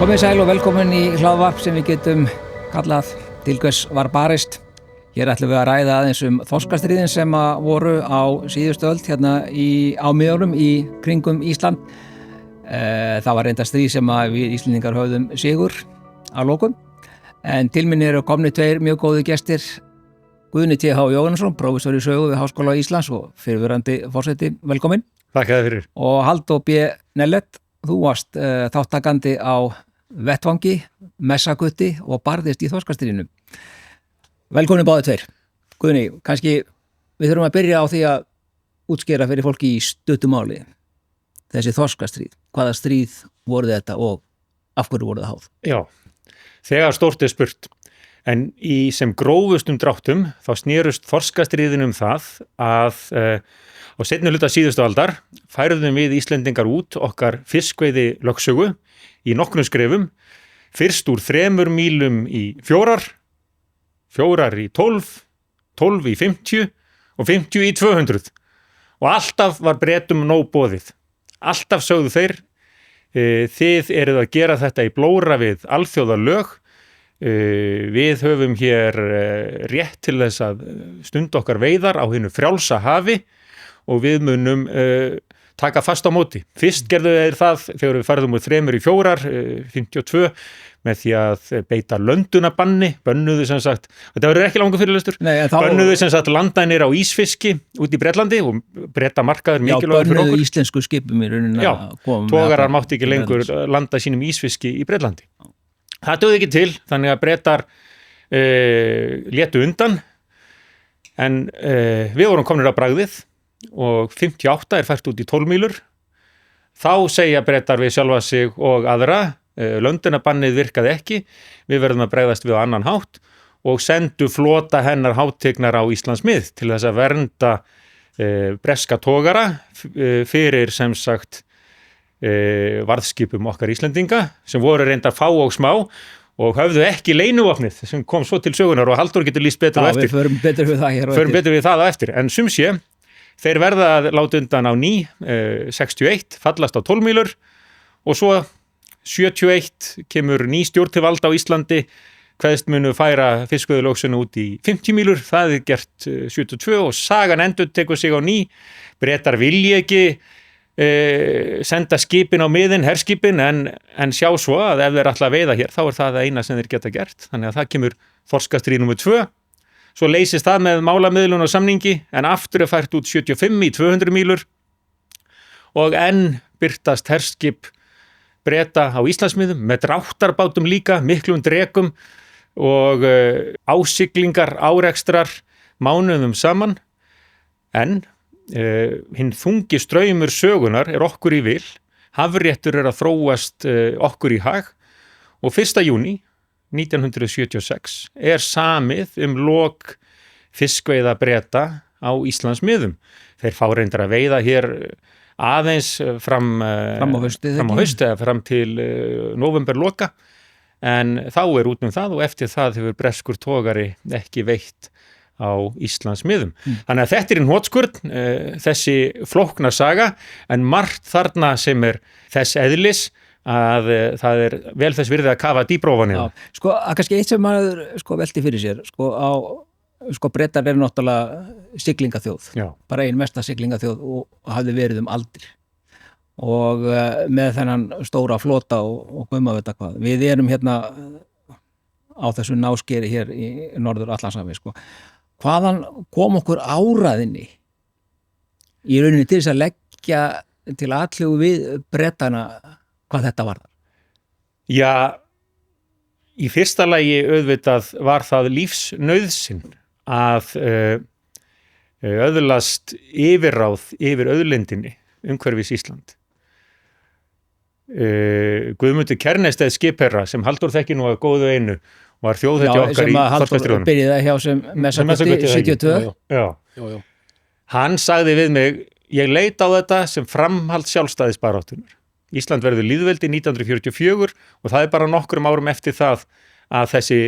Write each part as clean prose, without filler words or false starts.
Komið sæl og velkomin í hlaðvarp sem við getum kallað Til hvers var barist. Hér ætlum við að ræða aðeins þorskastríðin sem voru á síðustu öld hérna á miðunum í kringum Ísland. Það var reynda stríð sem við Íslendingar höfðum sigur að lokum. En til mín eru komni tveir mjög góðu gestir. Guðni T.H. Jóhannesson, prófessor í sögu við Háskóla Íslands og fyrrverandi forseti. Velkomin. Þakka þér fyrir. Og Halldór B. Nellert, þú varst þáttakandi á vettvangi, messagutti og barðist í þorskastríðinu. Velkomin báðir tveir. Guðni, kannski við þurfum að byrja á því að útskýra fyrir fólki í stuttu máli. Þessi þorskastríð, hvaða stríð voru þetta og af hverju voru það háð? Já, þegar stórt spurt. En í sem grófustum dráttum þá snerust þorskastríðin það að á seinni hluta síðustu aldar færðum við Íslendingar út okkar fiskveiði lögsögu í nokkrum skrefum, fyrst úr 3 mílum í 4, 4 í 12, 12 í 50 og 50 í 200. Og alltaf var Bretum nóg boðið. Alltaf sögðu þeir, þið eruð að gera þetta í blóra við alþjóðalög, við höfum hér rétt til þess að stunda okkar veiðar á hinu frjálsa hafi og við munum taka fast á móti. Fyrst gerðu þeir það þegar við færðum úr 3 í 4, 52, með því að beita löndunabanni, bönnuðu sem sagt, þetta verður ekki langur fyrirlestur, bönnuðu sem sagt landænir á ísfiski út í Bretlandi og Breta markaður mikilvægur fyrir okkur. Já, bönnuðu íslensku skipum í rauninni að koma. Já, togarar mátti ekki lengur landa sínum ísfiski í Bretlandi. Það dugði ekki til, þannig að Bretar létu undan, en við vorum komnir á bragðið og 58 fært út í 12 mílur. Þá segja Bretar við sjálfa sig og aðra, löndunabannið virkaði ekki, við verðum að bregðast við á annan hátt og sendu flota hennar hátignar á Íslands mið til þess að vernda breska togara fyrir sem sagt varðskipum okkar Íslendinga sem voru reyndar fá og smá og höfðu ekki leynuvopnið sem kom svo til sögunar og Halldór getur lýst betur á eftir. Við förum betur við það hér á eftir. Förum betur við það á eftir, en sumsé, þeir verða að láta undan á ný, 61, fallast á 12 mílur og svo 71 kemur ný stjórn til valda á Íslandi, kveðst munu færa fiskveiðilögsöguna út í 50 mílur, það gert 72 og sagan endurtekur sig á ný, Bretar vilji ekki senda skipin á miðin, herskipin, en sjá svo að ef þeir ætla að veiða hér, þá það eina sem þeir geta gert. Þannig að það kemur þorskastríð númer 2. Svo leysist það með málamiðlun og samningi, en aftur fært út 75 í 200 mílur og enn birtast herskip Breta á Íslandsmiðum með dráttarbátum líka, miklum drekum og ásiglingar, árekstrar mánuðum saman, en hinn þungi straumur sögunar okkur í vil, hafréttur að þróast okkur í hag og 1. júní 1976 samið lok fiskveiða Breta á Íslandsmiðum. Þeir fá reyndar að veiða hér aðeins fram á hausti eða fram til nóvemberloka, en þá út það og eftir það hefur breskur togari ekki veitt á Íslandsmiðum. Þannig að þetta hinn hnotskurn, þessi flókna saga, en margt þarna sem þess eðlis að það vel þess virði að kafa dýpra ofan í það. Sko, kannski eitt sem maður velti fyrir sér, Bretar náttúrulega siglingaþjóð, bara ein mesta siglingaþjóð og hafði verið aldir. Og með þennan stóra flota og guðma veit hvað. Við erum hérna á þessu náskeri hér í Norður Atlantshafi, Hvaðan kom okkur áræðinni í rauninni til þess að leggja til atlögu við Bretana hvað þetta varðar? Já, í fyrsta lagi auðvitað var það lífsnauðsyn að öðlast yfirráð yfir auðlindinni umhverfis Ísland. Guðmundur Kjærnested skipherra sem Halldór þekki nú að góðu einu var þjóðhetja okkar í þorskastríðunum. Sem byrjaði hjá sem messagutti 72. Já. Hann sagði við mig, ég leit á þetta sem framhald sjálfstæðisbaráttunnar. Ísland verður lýðveldi 1944 og það bara nokkrum árum eftir það að þessi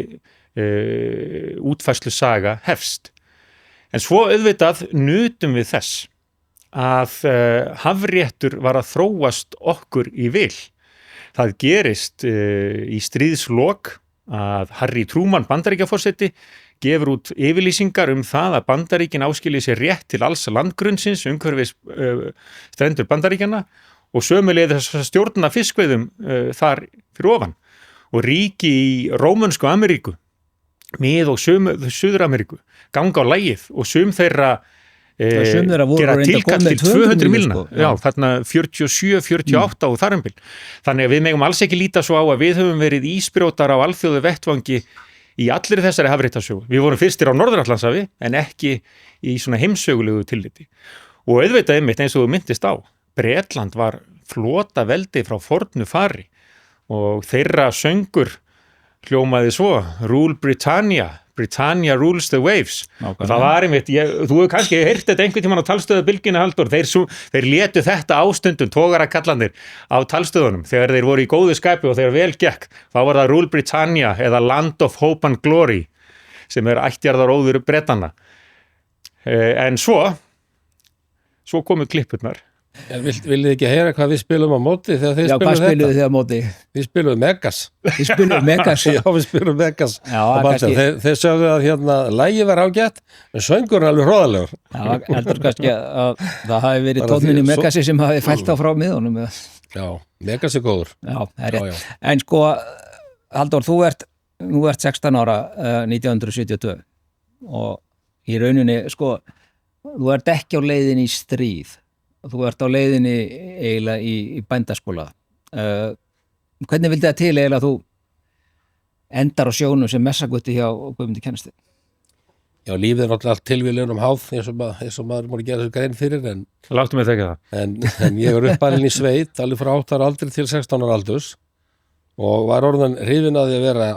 útfærslu saga hefst. En svo auðvitað nutum við þess að hafréttur var að þróast okkur í vil. Það gerist í stríðslok að Harry Truman Bandaríkjaforseti gefur út yfirlýsingar það að Bandaríkin áskilji sér rétt til alls landgrunnsins umhverfis strendur Bandaríkjana og sömuleiðis að stjórna fiskveiðum þar fyrir ofan. Og ríki í Rómönsku Ameríku, Mið- og Suður-Ameríku ganga á lagið og sum þeirra gera tilkall til 200 milna, sko. Já, þarna 47, 48 og þar bil. Þannig að við megum alls ekki líta svo á að við höfum verið ísbrjótar á alþjóðu vettvangi í allir þessari hafréttarsögu. Við vorum fyrstir á Norður-Atlantshafi en ekki í svona heimsögulegu tilliti. Og auðvitað einmitt eins og þú myndist á, Bretland var flota veldi frá fornu fari og þeirra söngur hljómaði svo, Rule Britannia, Britannia rules the waves. Og það var einmitt, þú hefur kannski heyrt þetta einhvern tímann á talstöðubylgjunni, Halldór, þeir létu þetta ástundum togarakallanir á talstöðunum þegar þeir voru í góðu skapi og þegar vel gekk, þá var það Rule Britannia eða Land of Hope and Glory sem ættjarðaróður Bretanna. En svo komu klippurnar. Viljið ekki heyra hvað við spilum á móti þegar þeir spilum þetta? Já, hvað spilum þið á móti? Við spilum Megas. Við spilum Megas? Já, við spilum Megas. Þeir sögðu að lægi var ágætt, en söngurinn alveg hróðalegur. Já, heldur kannski að það hafi verið tóninn í Megasi sem hafi fælt á frá miðunum. Já, Megas góður. Já, það rétt. Já. En sko, Halldór, þú ert 16 ára 1972 og í rauninni, sko, þú ert ekki á leiðinni í stríð. Þú ert á leiðinni eiginlega í bændaskóla. Hvernig vildi það til eiginlega að þú endar á sjónum sem messagutti hjá Guðmundi Kennarstein? Já, lífið er náttúrulega allt tilviljunum háð eins og maður múið gera þessu grein fyrir Láttu mig þekka það. En ég var uppalinn í sveit alveg frá 8 ára aldri til 16 ára aldurs og var orðan hrifinn að því að vera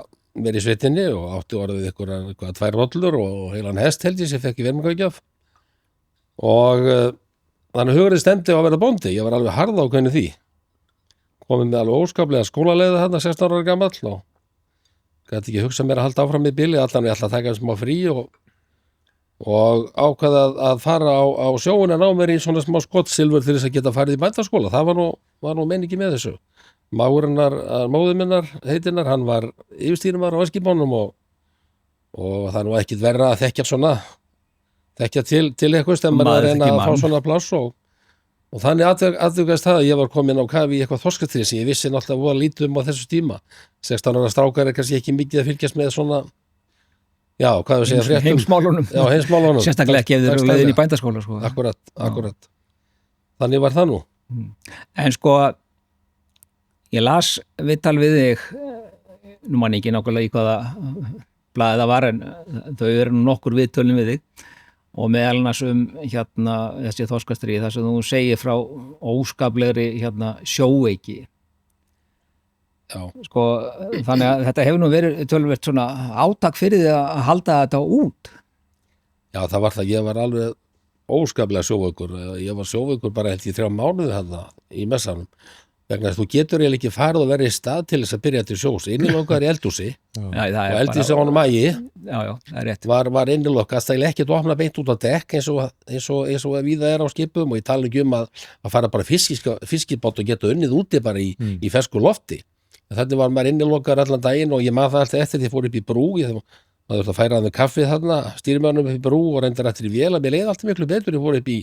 í sveitinni og átti orðið eitthvað 2 rollur og heilan hest held ég sem fekk í verðmakaugjöf og þannig hugurinn stemdi á að vera bóndi. Ég var alveg harð ákveðin því. Komið með alveg óskaplega skólaleiði þarna 16 ára gamall og gæti ekki hugsað mér að halda áfram í bili, allan ég ætla að taka smá frí og ákveða að fara á sjóun en á mér í svona smá skottsilfur til þess að geta farið í bændaskóla. Það var nú meiningi með þessu. Móður minnar heitinnar, hann var yfirstýrumar á Eskibónum og það er nú ekkit verra að þekkja til eitthvað stemmer að reyna að fá svona pláss og þannig aðdugast það að ég var komin á kafi í eitthvað þorskatrið sem ég vissi náttúrulega voru lítið á þessu tíma. 16 ára strákar kannski ekki mikið að fylgjast með svona, já, hvað við segja fréttum. Heimsmálunum. Já, heimsmálunum. Sérstaklega ekki ef þeir eru leiðin í bændaskóla. Sko. Akkurat. Þannig var það nú. En sko, ég las viðtal við þig, nú man ekki nákvæmlega í hvaða blaðið það var en þau eru nú nokkur viðtölum við þig. Og meðal annars þessi þorskastrið þar sem þú segir frá óskaplegri sjóveiki. Já. Sko, þannig að þetta hefur nú verið töluvert svona átak fyrir því að halda þetta út. Já, það var það. Ég var alveg óskaplega sjóveikur. Ég var sjóveikur bara held í 3 mánuði þarna í messanum. Vegna þess að þú getur eiginlega ekki farið og verið í stað til þess að byrja til sjós. Innilokkaður í eldhúsi og eldhúsi á honum ægi var innilokkaður, það er ekkert að opna beint út á dekk eins og víða er á skipum og ég tala ekki að fara bara fiskibát og geta unnið úti bara í fersku lofti. Þannig var maður innilokkaður allan daginn og ég maður það alltaf eftir því ég fór upp í brú, maður þurfti að færa hann með kaffið þarna, stýrimönnum upp í brú og reyndar eftir í vél að mér leiði alltaf miklu betur, ég fór upp í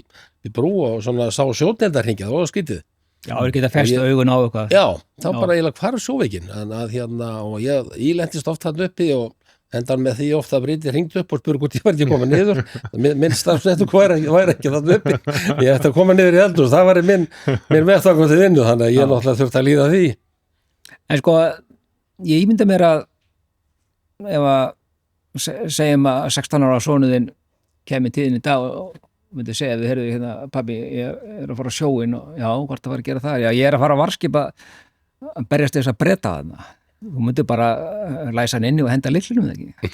brú og svona sá sjóneldarhringja, það var skrítið. Já, það geta fest augun á eitthvað. Já, þá bara eiginlega hvar sjóveikin og ég ílendist oft þarna uppi og endan með því ofta að Bryndi hringdi upp og spurði hvort ég var ekki að koma niður. Minn starfsnettur væri ekki þarna uppi. Ég ætti að koma niður í eldhús, það var minn vettvangur til vinnu, þannig að ég náttúrulega þurfti að líða því. En sko, ég ímynda mér að ef að segjum að 16 ára sonuðinn kemur tíðin í dag og myndi segja við heyrðu pabbi, ég er að fara á sjóin og já, hvort að fara að gera það? Já, ég er að fara á varskip að berjast þess að breta þarna. Þú myndi bara læsa hann inni og henda lyklinum þegar ekki.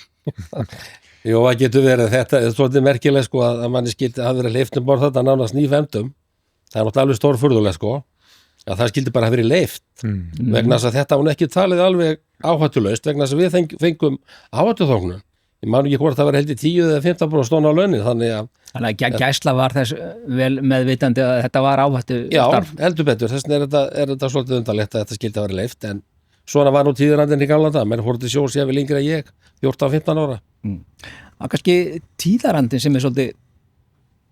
Jú, það getur verið þetta, er svolítið merkileg sko að manni skildi að vera leift borð þetta nánast nýfemdum. Það er náttúrulega alveg stórfurðuleg sko að það skildi bara að vera leift vegna þess að þetta hún ekki talið alveg áhættulaust vegna þess að við fengum áhættuþóknun ég man ekki hvort það var heldur 10 eða 15% stóna á launin, þannig að gæsla var þess vel meðvitandi að þetta var áhættu starf. Já, heldur betur, þess vegna er þetta svolítið undarlegt að þetta skildi að vera leyft, en svona var nú tíðarandinn í gamla dag, menn fór til sjós ég vil yngri en ég, 14-15 ára. Það kannski tíðarandinn sem er svolítið,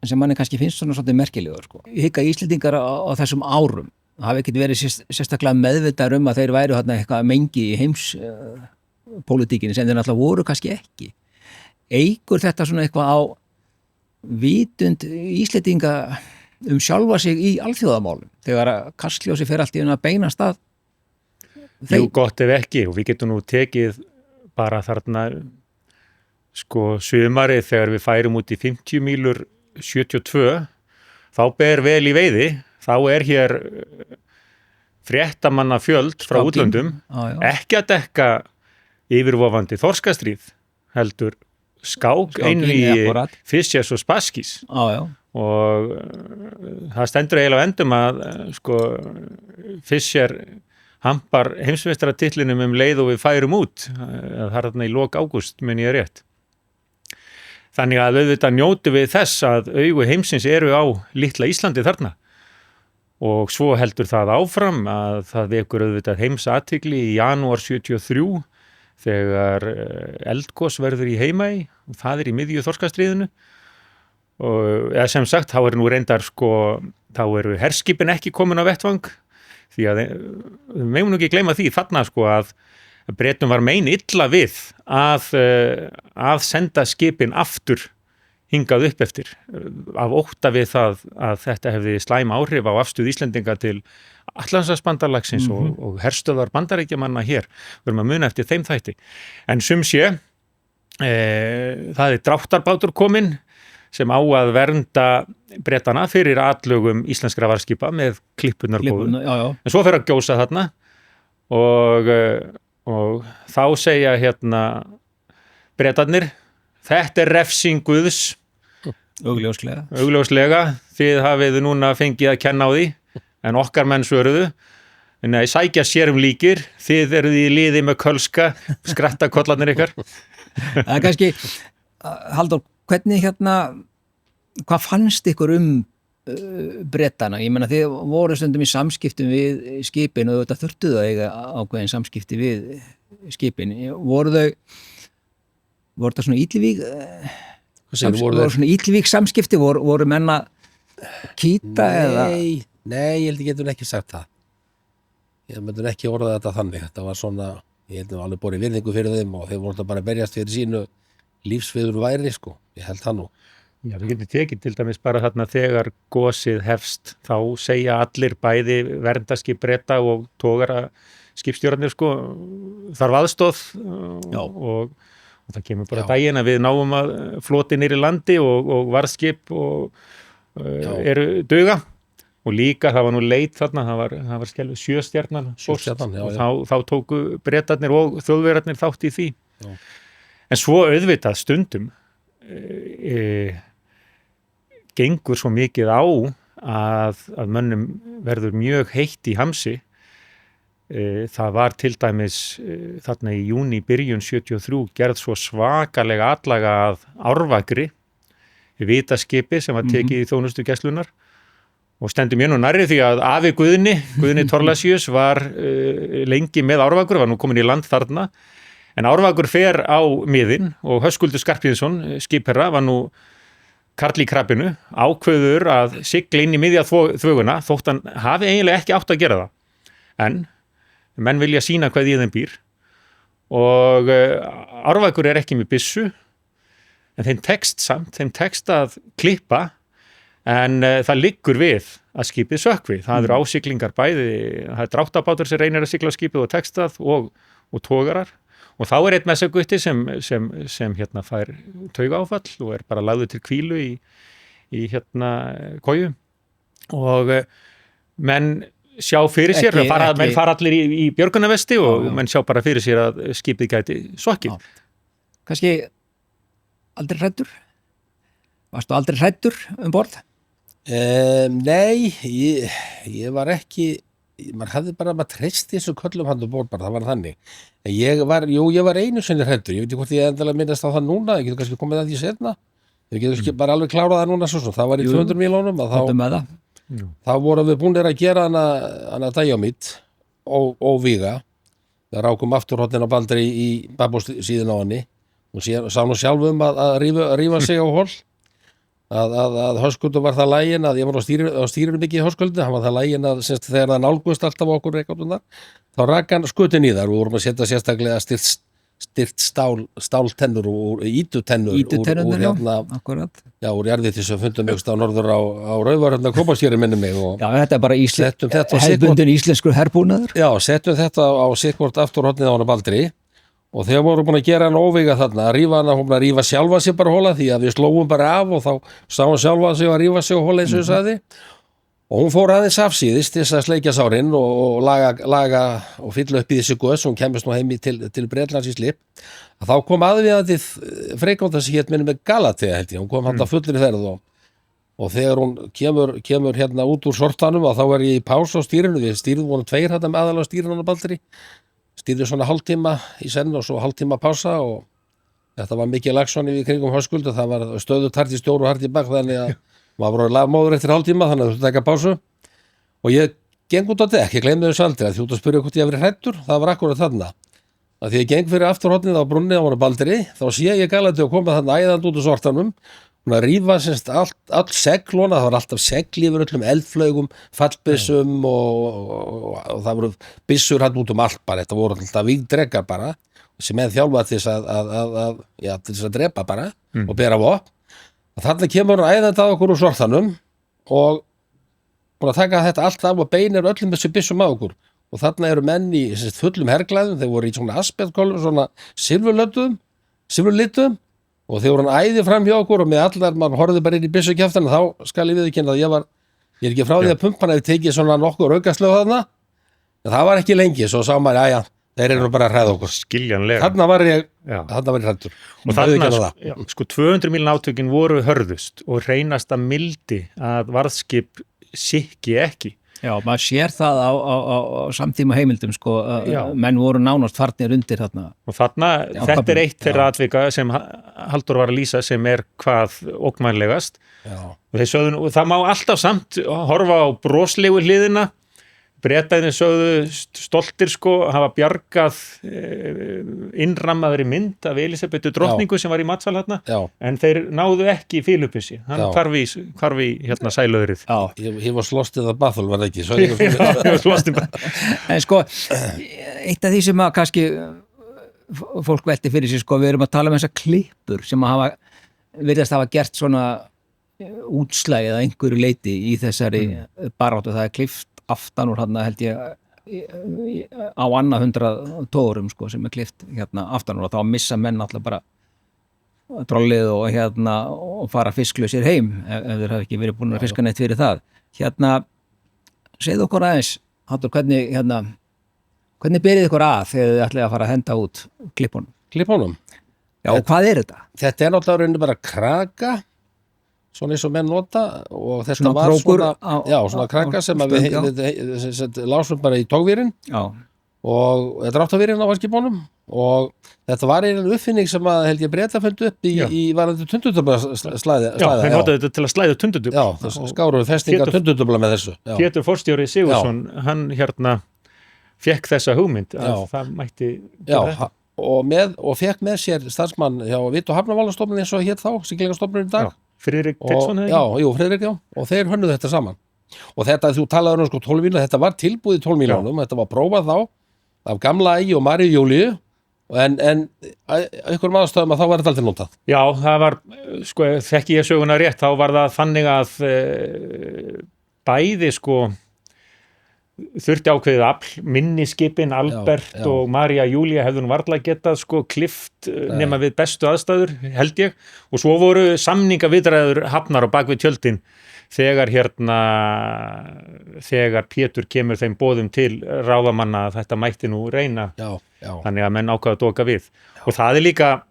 sem manni kannski finnst svona svolítið merkilegur, sko. Ég hygg að Íslendingar á þessum árum hafi ekkert verið sérstaklega meðvitaður að þeir væru þarna eitthvað mengi í heimspólitíkinni sem þeir náttúrulega voru kannski ekki. Eykur þetta svona eitthvað á vitund Íslendinga sjálfa sig í alþjóðamálum þegar að kastljósi fer allt í að beinast að þeim? Jú, gott ef ekki, og við getum nú tekið bara þarna sumarið þegar við færum út í 50 mílur 72, þá ber vel í veiði. Þá er hér fréttamanna fjöld frá útlöndum, ekki að dekka yfirvofandi þorskastríð, heldur skák einvígi Fishers og Spassky's. Og það stendur eiginlega á endum að Fisher hampar heimsmeistaratitlinum leið og við færum út. Það er þarna í lok ágúst, mun ég rétt. Þannig að auðvitað njótu við þess að augu heimsins eru á litla Íslandi þarna. Og svo heldur það áfram að það vekur auðvitað heimsathygli í janúar 73 þegar eldgos verður í Heimaey og það er í miðju þorskastríðinu. Og sem sagt, þá er nú reyndar þá eru herskipin ekki komin á vettvang, því að við megum nú ekki gleyma því þarna að Bretum var mein illa við að senda skipin aftur hingað upp eftir af ótta við það að þetta hefði slæm áhrif á afstöðu Íslendinga til Atlantshafsbandalagsins og herstöðvar Bandaríkjamanna hér. Við erum að muna eftir þeim þætti. En sumsé, það er dráttarbátur kominn sem á að vernda Bretana fyrir atlögum íslenskra varðskipa með klippunar góðu. En svo fer að gjósa þarna og þá segja Bretarnir, þetta er refsing Guðs. Augljóslega. Þið hafið núna fengið að kenna á því, en okkar menn svöruðu. Nei, sækja sér líkir, þið eruð í liði með kölska, skratta kollarnir ykkar. Það er kannski, Halldór, hvernig hvað fannst ykkur Bretana? Ég meina, þið voru stundum í samskiptum við skipin og þetta þurftuðu að eiga ákveðin samskipti við skipin. Voru það svona Ídlivík svona Ídlivík samskipti, voru menna kýta eða? Nei, ég held ég getur ekki sagt það. Ég myndur ekki orða þetta þannig. Þetta var svona, ég held alveg borið virðingu fyrir þeim og þeir voru bara að berjast fyrir sínu lífsviður væri, ég held það nú. Já, við getum tekið til dæmis bara þarna þegar gosið hefst, þá segja allir bæði verndarskip Breta og togara skipstjórarnir þarf aðstoð og það kemur bara daginn að við náum að floti niður í landi og varðskip eru duga og líka það var nú leit þarna, það var skelfið 7 stjarnan og þá tóku Bretarnir og Þjóðverjarnir þátt í því. Já. En svo auðvitað stundum gengur svo mikið á að mönnum verður mjög heitt í hamsi. Það var til dæmis þarna í júní byrjun 73 gerð svo svakalega atlaga að Árvakri, vitaskipi sem var tekið í þjónustu gæslunar og stendur mér nú nærri því að afi Guðni Thorlacius var lengi með Árvakur, var nú komin í land þarna, en Árvakur fer á miðin og Höskuldur Skarphéðinsson, skipherra, var nú karl í krabbinu, ákveður að sigla inn í miðja þvöguna þótt hann hafi eiginlega ekki átt að gera það. En menn vilja sýna hvað í þeim býr og Árvakur er ekki með byssu en þeim tekst að klippa en það liggur við að skipið sökkvi. Það eru ásiglingar bæði, það er dráttabátur sem reynir að sigla skipið og tekstað og togarar og þá er einn messagutti sem fær taugaáfall og er bara lagður til hvílu í koju og menn sjá fyrir sér, menn fara allir í björgunarvesti og menn sjá bara fyrir sér að skipið gæti sokkið. Kannski aldrei hræddur? Varstu aldrei hræddur borð? Nei, ég var ekki maður treysti þessu köllum hann bór bara, það var þannig. En ég var einu sinni hræddur, ég veit ekki hvort ég endilega minnast á það núna, ég getur kannski komið að því seinna, ég getur kannski bara alveg klárað það núna svo, það var í 200 miljónum að þá vorum við búinir að gera hana Dæjamít og Víga, það rákum afturhóttin á Baldri í babúsíðin á henni, og sá nú sjálf að rífa sig á hol, að Höskuldur var það lægin að ég var á stýrinu mikið í Höskuldur, hann var það lægin að þegar það nálgust alltaf okkur þá rak hann skutin í þar og vorum að setja sérstaklega styrt stáltennur og ítutennur úr jarðviti sem fundum mjögst á norður á Raufarhöfn Kópavogsskeri minni mig og þetta er bara hefðbundin íslenskur herbúnaður. Já, settum þetta á sikkvort afturhornið á hann Baldri. Og þegar vorum búin að gera hann óvíga þarna, að rífa sjálfa sig bara hóla því að við slóum bara af og þá sá hann sjálfa sig að rífa sig hóla eins og ég sagði. Og hún fór aðeins afsíðist til þess að sleikja sárin og laga og fylla upp í þessi gös, hún kemist nú heim til Bretlands í slip. Að þá kom aðvíðandi freikóta sem hétt minni með Galatea held ég, hún kom hann að fullir ferð og þegar hún kemur hérna út úr sortanum og þá ég í pás á stýrinu, við stýrðum vonum 2 hérna með aðalega stýrinu á Baldri. Stýrði svona hálftíma í senn og svo hálftíma pása og þetta var mikið lagsoni við kringum Höskuldur, það var stöðugt hart í stjóru og hart í bak þannig að maður var lagmóður eftir hálftíma þannig að þú taka pásu og ég geng út á dekk, ég gleymdi þessu aldrei að þú ert að spyrja hvort ég hef verið hræddur, það var akkurat þarna að því ég geng fyrir afturhornið á brunni á honum Baldri, þá sé ég Galati og koma þarna æðand út úr sortanum hún að rífa all seglona, það var alltaf segl yfir öllum eldflaugum, fallbyssum og það voru byssur hann út allt bara, þetta voru alltaf vígdregar bara, sem menn þjálfa til þess að drepa bara og bera vopn. Þarna kemur hann æðandi að okkur úr sortanum og búin að taka þetta allt af og beinir öllum þessu byssum að okkur og þarna eru menn í fullum herklæðum, þeir voru í svona asbestkólfum, svona silfurlitum og þegar hann æði fram hjá okkur og með allar, maður horfði bara inn í byssukjaftana, þá skal ég viðurkenna að ég er ekki frá því að pumpan hefði tekið svona nokkur aukaslög þarna, en það var ekki lengi, svo sá maður, þeir eru bara að hræða okkur. Skiljanlega. Þarna var ég hræddur. Og þarna, 200 mílna átökin voru hörðust og hreinasta mildi að varðskip sikki ekki. Já, maður sér það á samtíma heimildum menn voru nánast farnir undir þarna. Og þarna, þetta er eitt þeirra atvika sem Halldór var að lýsa sem er hvað ógnvænlegast. Og þeir sögðu, og það má alltaf samt horfa á broslegu hliðina. Bretaðin sögðu stoltir hafa bjargað innrammaðri mynd af Elísabetu drottningu sem var í matsal hérna, en þeir náðu ekki Fíluppissi, hann hvarf í hérna sælöðrið. He was lost in the battle, var það ekki? He was lost in the battle. En eitt af því sem að kannski fólk velti fyrir sig, við erum að tala um þessar klippur sem virðast hafa gert svona útslægið að einhverju leiti í þessari baráttu, það klippt aftan úr hérna held ég á annað 100 tórum sem klippt hérna aftan úr og þá missa menn alltaf bara drollið og fara fisklausir heim ef þeir hafa ekki verið búin að fiska neitt fyrir það. Segðu okkur aðeins, Halldór, hvernig berið ykkur að þegar þið ætlaði að fara að henda út klippunum? Klippunum? Já, og hvað er þetta? Þetta er náttúrulega rauninni bara kraka svona eins og menn nota og þetta svona var krókur svona kraka sem við lásum bara í tógvírin og þetta er áttavýrin á varskipónum og þetta var einu uppfinning sem að held ég Breta föndu upp í varandi tundurdublaslæði. Já, þeir notaði þetta til að slæða tundurdubla. Já, þess skáruðu festingar tundurdubla með þessu. Pétur forstjóri Sigurðsson, hann fekk þessa hugmynd að það mætti gera þetta. Og fekk með sér starfsmann hjá Vit- og Hafnarmálastofnun eins og hér þá, Siglingastofnun í dag. Friðrik Teitsson Friðrik, og þeir hönnuðu þetta saman og þetta, þú talaður 12 mílur, þetta var tilbúið 12 mílunum, þetta var prófað þá af gamla Ægi og Maríu Júlíu en einhverjum aðstöðum að þá var þetta aldrei notað. Já, það var, þekki ég söguna rétt, þá var það þannig að bæði þurfti ákveðið afl, minniskipin Albert og María Júlía hefðu nú varla getað klift nema við bestu aðstæður, held ég, og svo voru samningaviðræður hafnar á bakvið tjöldin þegar Pétur kemur þeim boðum til ráðamanna að þetta mætti nú reyna, þannig að menn ákvaða að doka við. Og það er líka,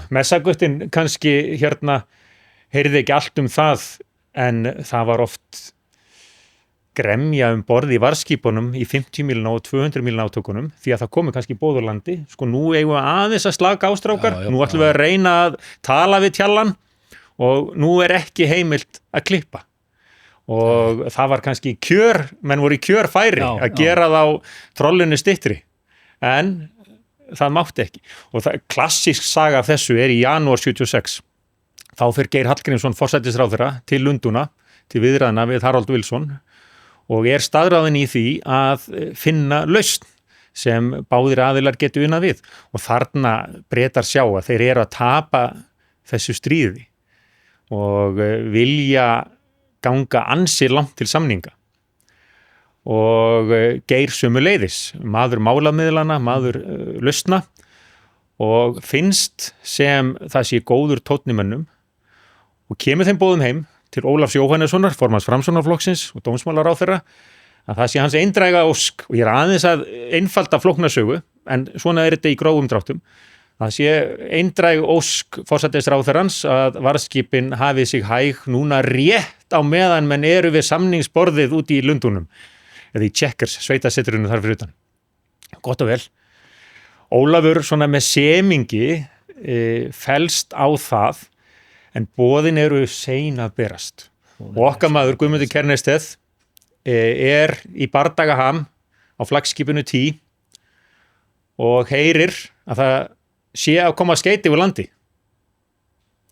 messaguttin kannski heyrði ekki allt um það, en það var oft gremja borð í varðskipunum í 50 mílna og 200 mílna átökunum því að það komi kannski bóðurlandi, sko nú eigum við aðeins að slaka ástrákar, nú ætlum við að reyna að tala við tjallan og nú ekki heimilt að klippa og það var kannski menn voru í kjörfæri að gera þá trollinu styttri en það mátti ekki og klassísk saga af þessu í janúar 76 þá fer Geir Hallgrímsson forsætisráðherra til Lundúna til viðræðna við Harold Wilson og staðráðinn í því að finna lausn sem báðir aðilar getur unnað við og þarna Bretar sjá að þeir eru að tapa þessu stríði og vilja ganga ansi langt til samninga og Geir sömuleiðis, maður málamiðlana, maður lausna og finnst sem það sé góður tónnimönnum og kemur þeim boðum heim til Ólafs Jóhannessonar, formanns Framsóknarflokksins og dómsmálaráðherra að það sé hans eindræga ósk og ég aðeins að einfalda flóknarsögu en svona þetta í grófum dráttum það sé eindræg ósk forsætisráðherrans að varðskipin hafi sig hæg núna rétt á meðan menn eru við samningsborðið út í Lundúnum eða í Checkers, sveitasetrinu þar fyrir utan. Gott og vel. Ólafur svona með semingi felst á það en boðin eru sein að berast. Og okkar maður Guðmundur Kjærnested í bardagaham á flaggskipinu Tí og heyrir að það sé að koma skeiti úr landi.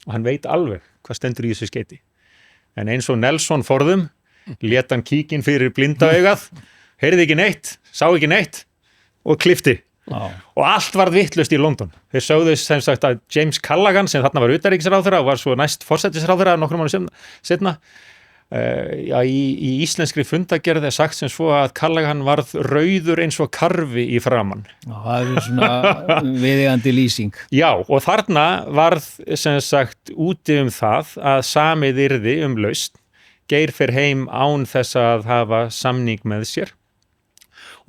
Og hann veit alveg hvað stendur í þessu skeiti. En eins og Nelson forðum lét hann kíkinn fyrir blinda augað, heyrði ekki neitt, sá ekki neitt og klippti. Og allt var vitlaust í London. Þeir sögðu sem sagt að James Callaghan sem þarna var utanríkisráðherra og var svo næst forsætisráðherra nokkrum mánuðum seinna í íslenskri fundagerð sagt sem svo að Callaghan varð rauður eins og karfi í framan. Það svona viðeigandi lýsing. Já, og þarna varð sem sagt úti það að samið yrði lausn. Geir fer heim án þess að hafa samning með sér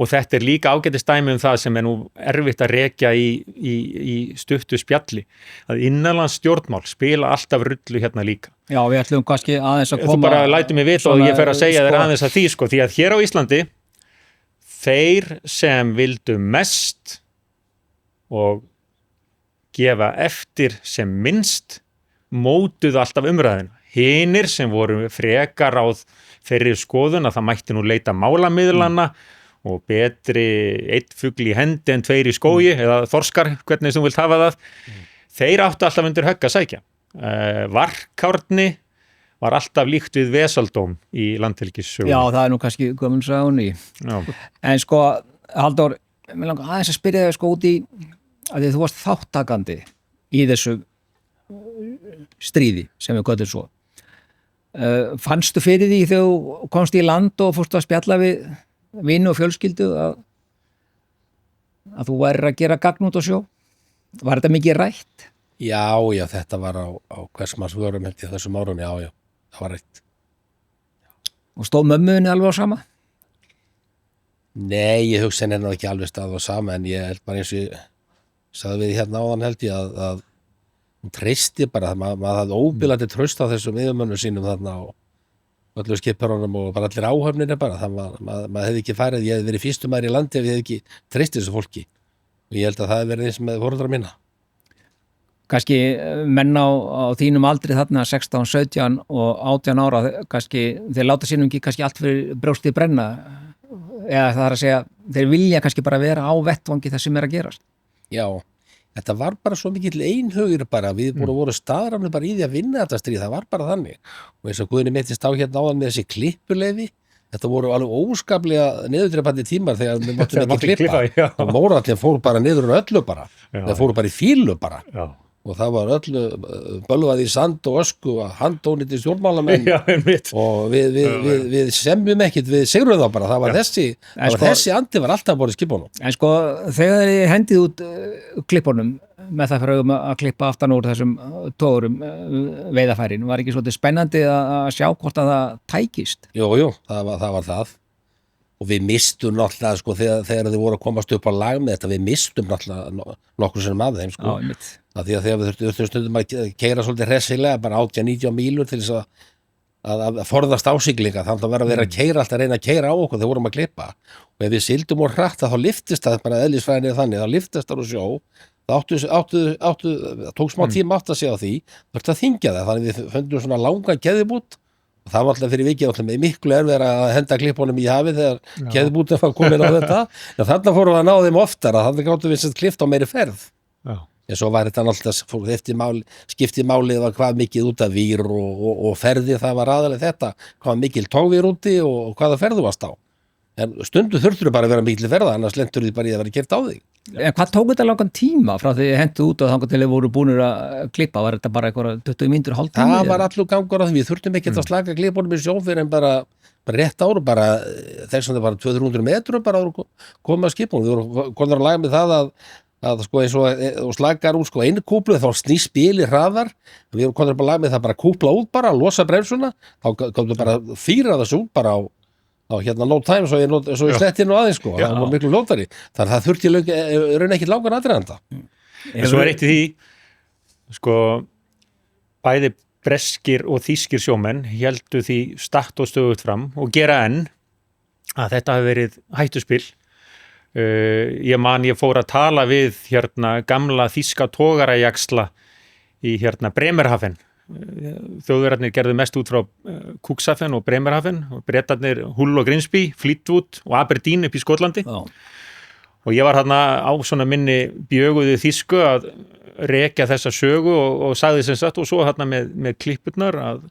og þetta líka ágætis dæmi það sem nú erfitt að rekja í stuttu spjalli að innanlands stjórnmál spila alltaf rullu hérna líka. Já, við ætlum kannski aðeins að koma. Þú bara lætur mig vita og ég fer að segja þér aðeins að því því að hér á Íslandi þeir sem vildu mest og gefa eftir sem minnst mótuðu alltaf umræðina. Hinir sem voru frekar á þeirri skoðun að það mætti nú leita málamiðlana og betri einn fugl í hendi en tveir í skógi eða þorskar, hvernig þú vilt hafa það. Þeir áttu alltaf undir högg að sækja. Varkárni var alltaf líkt við vesaldóm í landhelgissögunni. Já, það nú kannski gömul sagunni. En sko, Halldór, mér langar aðeins að spyrja þig sko út í að þú varst þáttakandi í þessu stríði sem við göttum svo. Fannstu fyrir því þegar þú komst í land og fórstu að spjalla við vini og fjölskyldu að þú værir að gera gagn út á sjó? Var þetta mikið rætt? Já, þetta var á hversmanns vörum held ég þessum árum, já, það var rætt. Og stóð mömmuðinni alveg á sama? Nei, ég hugsa henni ekki alveg stað á sama en ég held bara eins og ég sagði við hérna áðan held ég að hún treysti bara, maður hafði óbilandi traust á þessum yfirmönnum sínum þarna og öllu skipperunum og bara allir áhöfninni bara, maður hefði ekki farið, ég hefði verið fyrstumæður í landi ef ég hefði ekki treyst þessu fólki og ég held að það hefði verið eins með foreldra mína. Kannski menn á þínum aldri þarna 16, 17 og 18 ára, kannski þeir láta sínum ekki kannski allt fyrir brjóstið brenna eða það að segja, þeir vilja kannski bara vera á vettvangi það sem að gerast. Já. Þetta var bara svo mikill einhugur bara, við voru staðrafnir bara í því að vinna þetta stríð, það var bara þannig. Og eins og Guðni mittist á hérna áðan með þessi klippuleyfi, þetta voru alveg óskaplega niðurdrepandi tímar þegar við máttum ekki klippa. Og mórallin fór bara niður öllu bara, það fóru bara í fílu bara. Já. Og það var öllu bölvað í sand og ösku og handóniti stjórnmálamenn og við semjum ekkit, við sigrum það bara, það var þessi andi var alltaf borið skipunum. En sko, þegar þið hendið út klippunum með það fyrir að klippa aftan úr þessum tórum veiðafærin, var ekki svolítið spennandi að sjá hvort að það tækist? Jú, það var það. Og við mistum náttúrulega, sko, þegar þið voru að komast upp á lag með þetta, við mistum náttúrulega nokkur sem af þeim, sko. Já, því að þegar við þurftum stundum að keyra svolítið hressilega, bara 18-19 mílur til þess að að forðast ásiglinga, þannig að vera að keyra alltaf, reyna að keyra á okkur þegar vorum að klippa, og ef við sigldum og hratt þá liftist það bara eðlisfræðinni þannig, þá liftist það úr sjó, það tók smá tíma átt að segja á því, þurfti að þyngja það, þannig við fundum svona langa keðjubút, og það var alltaf fyrir vikið alltaf með miklu erfið að henda klippunum í hafið þegar keðjubútin var komin á þetta, en þarna fórum við að ná þeim oftar, þannig gáttum við klift á meiri ferð. Já. En svo var þetta alltaf, fólk skipti málið var hvað mikið út af vír og ferði, það var aðalega þetta, hvað mikil tógvír úti og hvaða ferðu varst á. En stundu þurftur bara að vera mikil ferða, annars lentur því bara í að vera gert á þig. En hvað tók þetta langan tíma frá því að hendu út og þangar til að voru búinir að klippa? Var þetta bara eitthvað 20 mínútur, hálftími? Það var allur gangur á því, við þurftum ekki að slaka klippunum í sjó fyrir en bara rétt ára, bara þess að það var 200-300 metrum bara að koma að skipum. Við vorum konar að laga með það að sko eins og slakar úr sko einu kúplu þá snýst bíli hraðar, við erum konar að laga með það bara kúpla út bara, losa bremsuna, þá komum við bara fýra þessu út bara á hérna no time svo ég sletti nú aðeins sko, það var miklu lótari, þannig að það þurfti raun ekki langan aðræðanda. En svo eitt í því, sko bæði breskir og þýskir sjómenn héldu því statt og stöðugt fram og gera enn að þetta hafi verið hættuspil. Ég fór að tala við hérna gamla þýska togarajaxla í hérna Bremerhaven. Þjóðverjarnir gerðu mest út frá Cuxhaven og Bremerhaven og Bretarnir Hull og Grimsby, Fleetwood og Aberdeen upp í Skotlandi. Og ég var hérna á svona minni bjöguðu þýsku að rekja þessa sögu og sagði sem sagt, og svo hérna með klippurnar að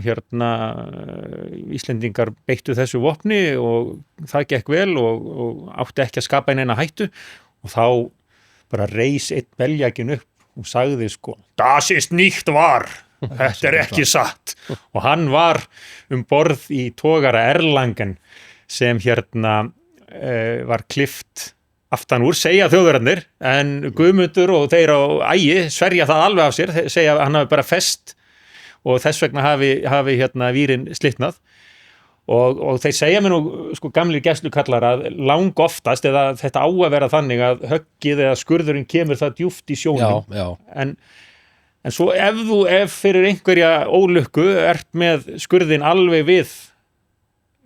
hérna Íslendingar beittu þessu vopni og það gekk vel og átti ekki að skapa eina hættu og þá bara reis einn beljakinn upp og sagði sko, das ist nicht wahr, þetta ekki satt og hann var borð í togara Erlangen sem hérna var klippt aftan úr, segja þjóðverjarnir en Guðmundur og þeir á Ægi sverja það alveg af sér, segja að hann hafi bara fest og þess vegna hafi hérna vírin slitnað og þeir segja mér nú sko gamlir gæslukallar að lang oftast eða þetta á að vera þannig að höggið eða skurðurinn kemur það djúpt í sjónum en svo ef fyrir einhverja ólukku ert með skurðin alveg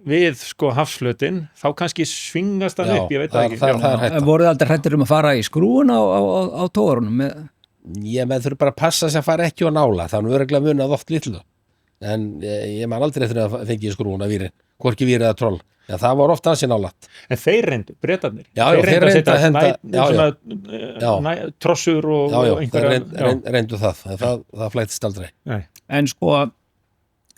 við sko hafsflötin þá kannski svingast hann upp, ég veit það ekki. En voruð aldrei hræddir að fara í skrúun á tógarunum með Menn þurfi bara að passa sig að fara ekki á nála, það er örugglega munað oft litlu. En ég man aldrei eftir að fengi í skrúuna víri, hvorki víri eða troll. En það var oft ansi nálægt. En þeir reyndu, Bretarnir. Þeir reyndu að henda trossur og einhverja. Þeir reyndu það flættist aldrei. Nei. En sko,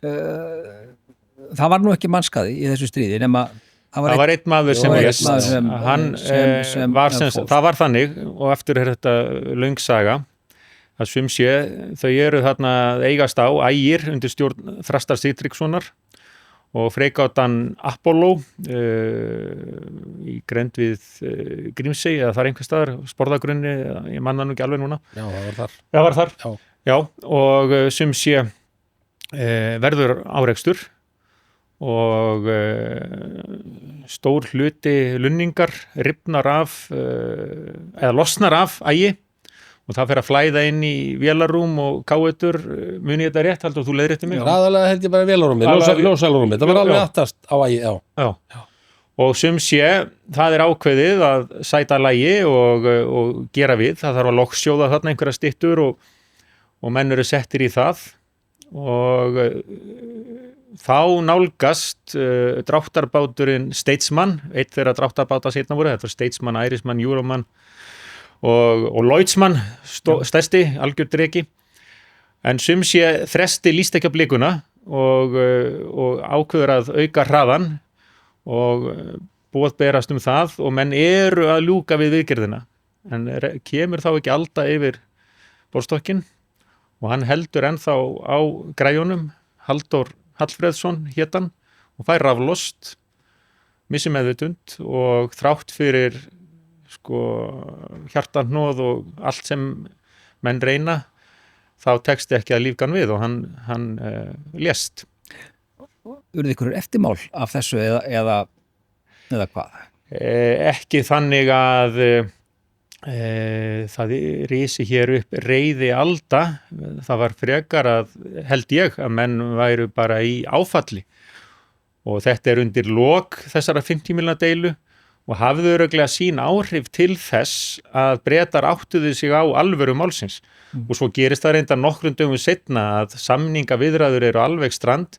það var nú ekki mannskaði í þessu stríði, nema það var einn maður sem það var þannig og eftir er þetta löng saga að sumsé, þau eru þarna eigast á Ægir undir stjórn Þrastar Sigtryggssonar og freigátan Apollo í grennd við Grímsey eða þar einhvers staðar, Sporðagrunni, ég manna nú ekki alveg núna. Já, það var þar. Já, og sumsé verður árekstur og stór hluti lunningar rifnar af eða losnar af Ægi og það fer að flæða inn í vélarrúm og káetur, muni þetta rétt, heldur þú leiðrétti mig? Aðalega held ég bara vélarúmi, ljósalrúmi, það var alveg aftast á Ægi, já. Og sumsé, það er ákveðið að sæta lagi og gera við, það þarf að lokksjóða þarna einhverja styttur og menn eru settir í það og þá nálgast dráttarbáturinn Statesman, eitt þeirra dráttarbáta seinna voru, þetta var Statesman, Irishman, Euroman og Lloydsman stærsti, algjör dreki en sumsé þresti líst ekki á blikuna og ákveður að auka hraðan og boð berast það og menn eru að ljúka við viðgerðina en kemur þá ekki alda yfir borðstokkinn og hann heldur ennþá á græjunum, Halldór Hallfreðsson hétan og fær raflost, missi meðvitund og þrátt fyrir sko hjartanhnoð og allt sem menn reyna þá tekst ekki að lífgan við og hann lést. Urðu ykkur eftirmál af þessu eða hvað? Ekki þannig að Það risi hér upp reiði alda, það var frekar held ég að menn væru bara í áfalli og þetta undir lok þessara 50 mílna deilu og hafðu örugglega sín áhrif til þess að Bretar áttuðu sig á alvöru málsins og svo gerist það reyndar nokkrum dögum seinna að samningaviðræður eru alveg strand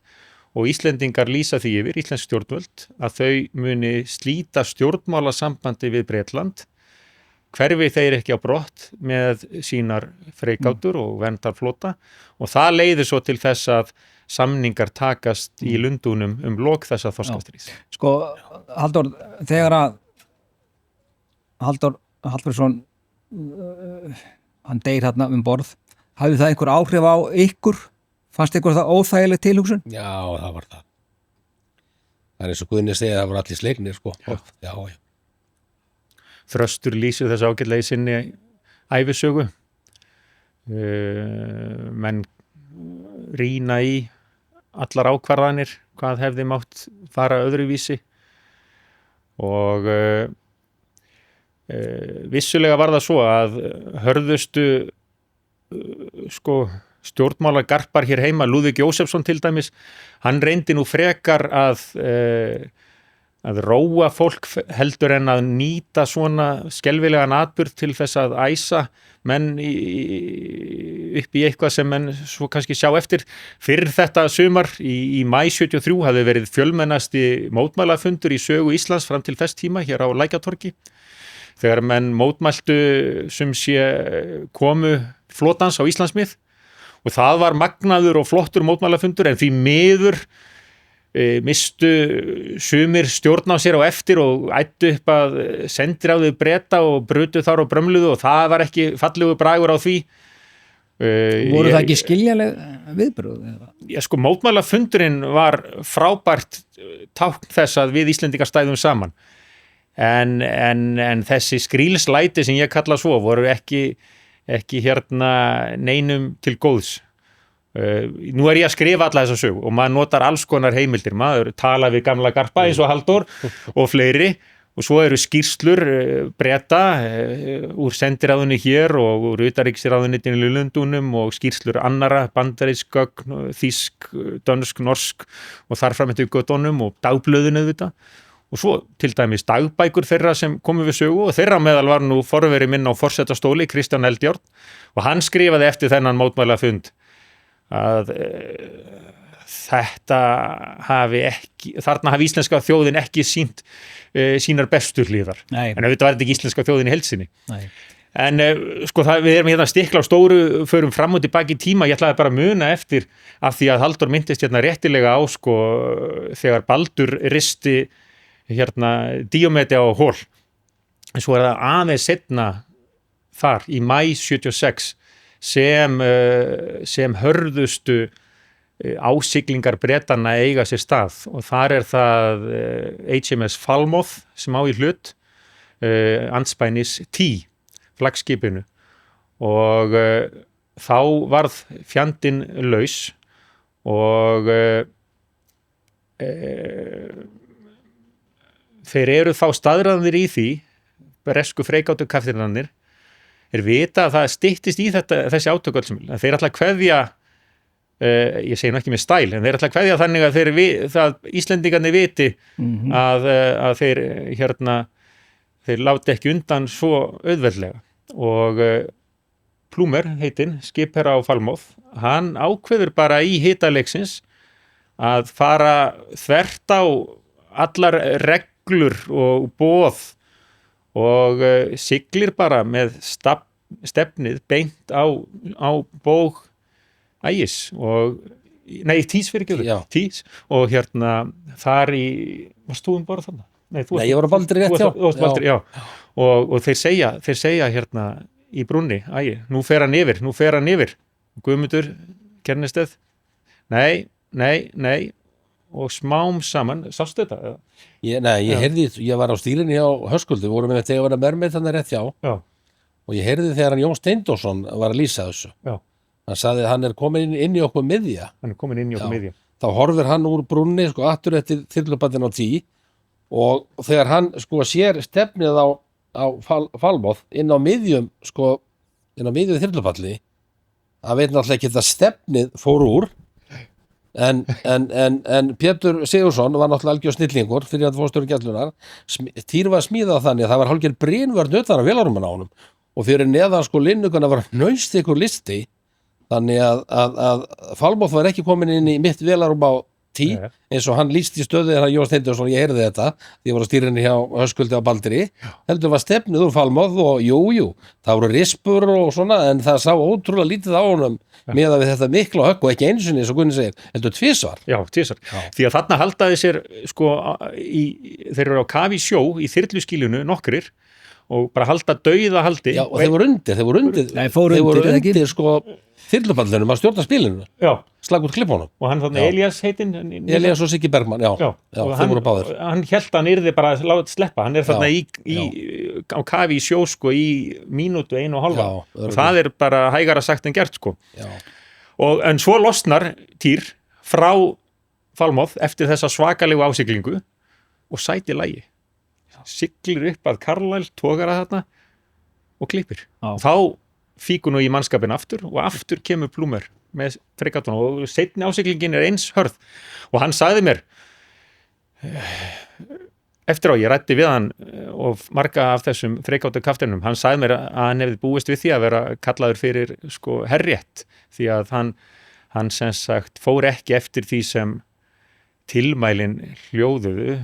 og Íslendingar lýsa því yfir, íslensk stjórnvöld, að þau muni slíta stjórnmálasambandi við Bretland hverfi þeir ekki á brott með sínar freigátur og verndarflota og það leiðir svo til þess að samningar takast í Lundúnum lok þessa þorskastríðs. Sko, Halldór, þegar að Halldór Hallfreðsson hann deyr hérna borð, hafði það einhver áhrif á ykkur? Fannst ykkur það óþægileg tilhugsun? Já, það var það. Það eins og Guðni segja, það var allir sleiknir, sko. Já. Þröstur lýsir þess ágætlega í sinni ævisögu. Menn rýna í allar ákvarðanir, hvað hefði mátt fara öðruvísi og vissulega var það svo að hörðustu stjórnmálagarpar hér heima, Lúðvík Jósefsson til dæmis, hann reyndi nú frekar að róa fólk heldur en að nýta svona skelfilegan atburð til þess að æsa menn upp í eitthvað sem menn svo kannski sjá eftir. Fyrir þetta sumar í maí 73 hafði verið fjölmennasti mótmælafundur í sögu Íslands fram til þess tíma hér á Lækjartorgi. Þegar menn mótmæltu sem komu flotans á Íslandsmið og það var magnaður og flottur mótmælafundur en því miður mistu sumir stjórn á sér á eftir og ættu upp að sendiráðu Breta og brutu þar og brömluðu og það var ekki fallegu bragur á því. Voru það ekki skiljanleg viðbrögð? Já, sko, mótmælafundurinn var frábært tákn þess að við Íslendingar stæðum saman. En þessi skrílslæti sem ég kalla svo voru ekki hérna neinum til góðs. Nú ég að skrifa alla þessa sögu og maður notar alls konar heimildir, maður tala við gamla garpa eins og Halldór og fleiri og svo eru skýrslur Breta úr sendiráðunni hér og úr utanríkisráðuneytinu í Lundúnum og skýrslur annara, bandarísk gögn, þýsk, dönsk, norsk og þar fram eftir göttunum og dagblöðinu þetta og svo til dæmis dagbækur þeirra sem komu við sögu og þeirra meðal var nú forveri minn á forsetastóli, Kristján Eldjárn og hann skrifaði eftir þennan mótmælafund að þarna hafi íslenska þjóðin ekki sýnt sínar bestu hliðar. En auðvitað var þetta ekki íslenska þjóðin í heild sinni. En sko við erum hérna að stikla á stóru, förum fram og tilbaki í tíma, ég ætlaði bara að muna eftir af því að Halldór minntist hérna réttilega á sko þegar Baldur risti hérna Díómedi á hól. En svo það aðeins seinna þar í maí 76 sem hörðustu ásiglingar Bretanna eiga sér stað og þar það HMS Falmouth sem á í hlut andspænis T flaggskipinu og þá varð fjandinn laus og þeir eru þá staðráðnir í því bresku freigátu kapteinarnir vita að það styttist í þessi átök öll sem þeir ætla að kveðja ég segi nú ekki með stæl en þeir ætla að kveðja þannig að það Íslendingarnir viti að þeir þeir láti ekki undan svo auðveldlega og Plúmer heitinn, skipherra á Falmouth hann ákveður bara í hitaleiksins að fara þvert á allar reglur og boð og siglir bara með stefnið beint á bóg Ægis og Tís Tís og þar varst þú borð þarna? Nei, ég var á Baldri rétt já. Og þeir segja í brúnni, Ægi, nú fer hann yfir Guðmundur Kernesteð nei og smám saman, sástu þetta? Ég heyrði, ég var á stýrinni á Höskuldi, vorum við þegar að vera mermið þannig rétt já og ég heyrði þegar hann Jón Steindórsson var að lýsa þessu hann sagði að hann komin inn í okkur miðja þá horfir hann úr brúnni aftur eftir þyrlubandinn á Tí og þegar hann sér stefnið á á Falmouth inn á miðjum þyrlupalli að veit náttúrulega ekki að stefnið fór úr en Pétur Sigursson var náttúrulega algjör snillingur fyrir að fórstjóri Gæslunnar. Týr var smíðað þannig að það var hálfgerð brynvörn utan af vélarrúminu á honum og fyrir neðan sko linnugana var hnaust ykkur listi þannig að Falmouth var ekki komin inn í mitt vélarrúm á Tí, eins og hann lýst í stöðu þegar Jón Steindorsson, ég heyrði þetta því ég var á stýrinni hjá Höskuldi á Baldri heldur var stefnið úr Falmouth og jú, það voru rispur og svona en það sá ótrúlega lítið á honum með að við þetta mikla högg og ekki einu sinni eins og Gunni segir, heldur tvisvar. Já, tvisvar. Því að þarna haldaði sér sko, þeir eru á kafi í sjó í þyrluskýlunu nokkrir og bara halda dauða haldi. Já, og þeir voru undir sko þyrlupallinum að stjórna spilinu. Já. Slag út klippunum. Og hann þannig Elías heitinn. Elías og Siggi Bergmann, já þeir voru báðir. Hann hélt hann yrði bara að láta sleppa. Hann þarna á kafi í sjó sko í mínútu 1,5. Og það bara hægara sagt en gert sko. Já. En svo losnar Týr frá Falmouth eftir þessa svakalegu ásiglingu og sæti lagi. Siglir upp að Carlisle, togara þarna og klippir. Og þá fíkur nú í mannskapin aftur og aftur kemur Plúmer með fregatuna og seinni ásiglingin eins hörð og hann sagði mér eftir á, ég ræddi við hann og marga af þessum fregátu kaftinum, hann sagði mér að hann hefði búist við því að vera kallaður fyrir sko herrétt því að hann sem sagt fór ekki eftir því sem tilmælin hljóðuðu,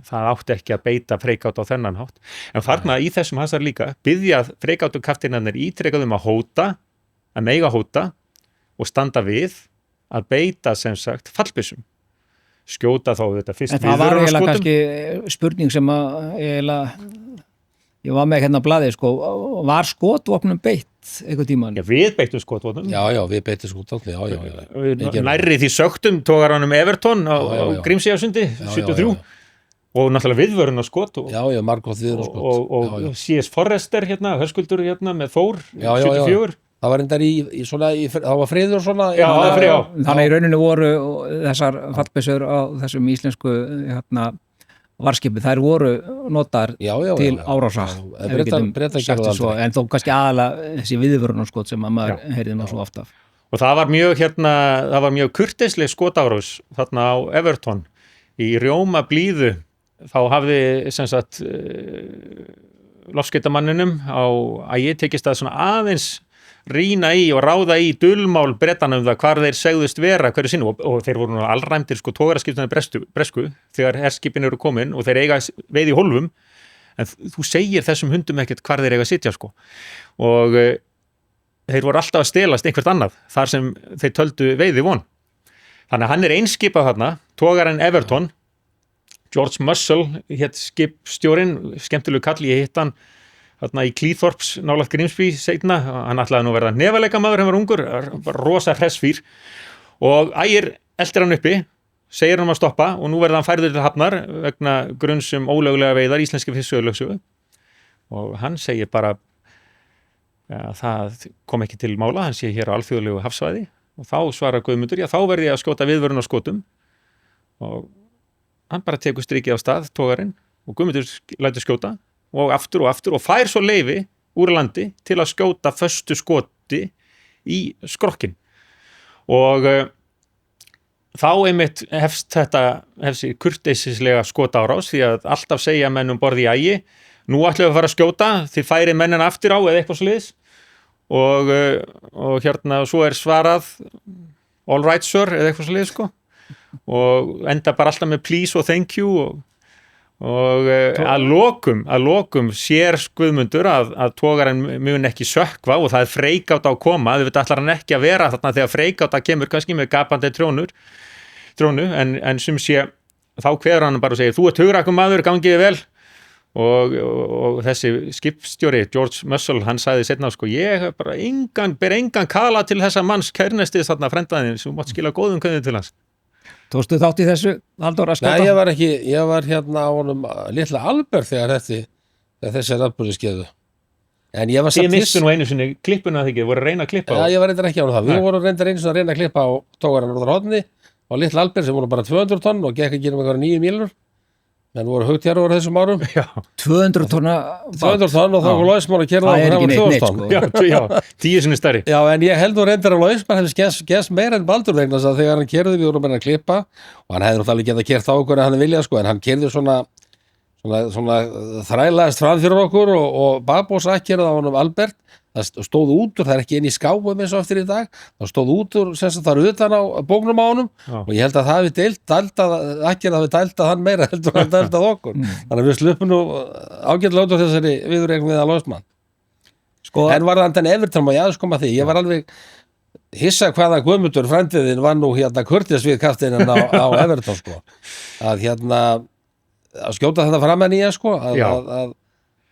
það átti ekki að beita freigátu á þennan hátt. En þarna í þessum hasar líka byggja freigátu kaftinarnir ítrekað að hóta, að mega hóta og standa við að beita sem sagt fallbyssum. Skjóta þá þetta fyrst við. En það var eiginlega kannski spurning sem að ég var með hérna á blaði sko, var skotvopnum beitt einhvern tímann? Já, við beittum skotvopnum. Já, við beittum skotvopnum, já. Nærri því sögtum tógaranum Everton á Grímseyjarsundi, 73. Og náttúrulega viðvörun á skot. Já, margótt viðvörun á skot. Og C.S. Forrester hérna, Höskuldur hérna með Þór, 74. Það var endar í svona, það var friður svona. Já, það var friður. Þannig í rauninu voru þessar fallbyssur á þessum íslensku varskipi, þær voru notar til árása. En þó kannski aðalega þessi viðvörun á skot sem að maður heyrði nú svo ofta af. Og það var mjög kurteisleg skotárás þarna á Everton í rjóma blíðu. Þá hafði sem sagt loftskeytamanninum á Ægi tekist að svona aðeins rýna í og ráða í dulmál Bretanna það hvar þeir segðust vera hverju sinni og þeir voru nú allræmdir sko togaraskiptunni bresku þegar herskipin eru komin og þeir eiga veið í hólfum en þú segir þessum hundum ekkert hvar þeir eiga að sitja sko og þeir voru alltaf að stelast einhvert annað þar sem þeir töldu veiði von. Þannig að hann einskipað þarna, togarinn Everton, George Mussel hétt skipstjórinn, skemmtilegu kall, ég hitt hann þarna í Cleethorpes nálægt Grímsby seinna, hann ætlaði nú að verða nefaleikamaður, hann var ungur, rosa hressfýr og Ægir eltir hann uppi, segir hann að stoppa og nú verða hann færður til hafnar vegna grunns ólöglega veiðar íslenski fiskveiðilögsögu og hann segir bara það kom ekki til mála, hann sé hér á alþjóðlegu hafsvæði og þá svarar Guðmundur, þá verði ég að skjóta viðvörun á skotum og hann bara tekur strikið á stað, togarinn og Guðmundur lætur skjóta og aftur og fær svo leyfi úr landi til að skjóta föstu skoti í skrokkin og þá einmitt hefst kurteisislega skotárás því að alltaf segja menn borði í Ægi, nú ætlum við að fara að skjóta þið færi mennina aftur á eða eitthvað svoleiðis og hérna svo svarað all right sir eða eitthvað svoleiðis sko og enda bara alltaf með please og thank you og að lokum sér Guðmundur að togarinn mun ekki sökkva og það freigáta á koma, þau veit ætlar hann ekki að vera þarna þegar freigáta kemur kannski með gapandi trónu en sem sé þá kveður hann bara og segir þú ert hugrakum maður, gangiði vel og þessi skipstjóri George Mussel, hann sagði seinna sko ég bara ber engan kala til þessa manns kærnestið þarna frendaðin sem mátt skila góðum kveðum til hans. Tókstu þátt í þessu, Halldór, að skjóta? Nei, ég var ekki, ég var hérna á honum litla Albert þegar þessi atburðir skeðu. En ég var samt Þið misstu nú einu sinni klippuna þegar þið voru að reyna að klippa Já, ég var reyndar ekki á það. Við vorum reyndar einu sinni að reyna að klippa á togarann Norðurhóðni og litla Albert sem voru bara 200 tonn og gekk ekki um einhverja 9 mílur. menn voru hugtjarur þessum árum. Já. 200 tonna 200 tonn og þá var Loismann að kera það er ekki neitt, tonn. sko. Já, 10 sinni stærri. Já, en ég held nú reyndar að Loismann hefði skemmt meira en Baldur vegna þess að þegar hann kerði við vorum að klippa og hann hefði náttúrulega getað kert á okkur en hann vilja sko, en hann kerði svona þrælaðist fram fyrir okkur og Babos akkerði á honum Albert, það stóð út úr, það er ekki inn í skápum eins og eftir í dag, það stóð út úr sem það er utan á bóknum á honum og ég held að það hefði akkerði hafi dæltað hann meira heldur hann dæltað okkur þannig að við sluppum nú ágætlega út á þessari viðurregn við að Loismann sko, en var það en Everton og ég aðeins koma því, ég var alveg hissa hvaða Guðmundur frændiðinn var nú kurteis við kaftinn á Everton sko, að skjóta þetta fram en í sko,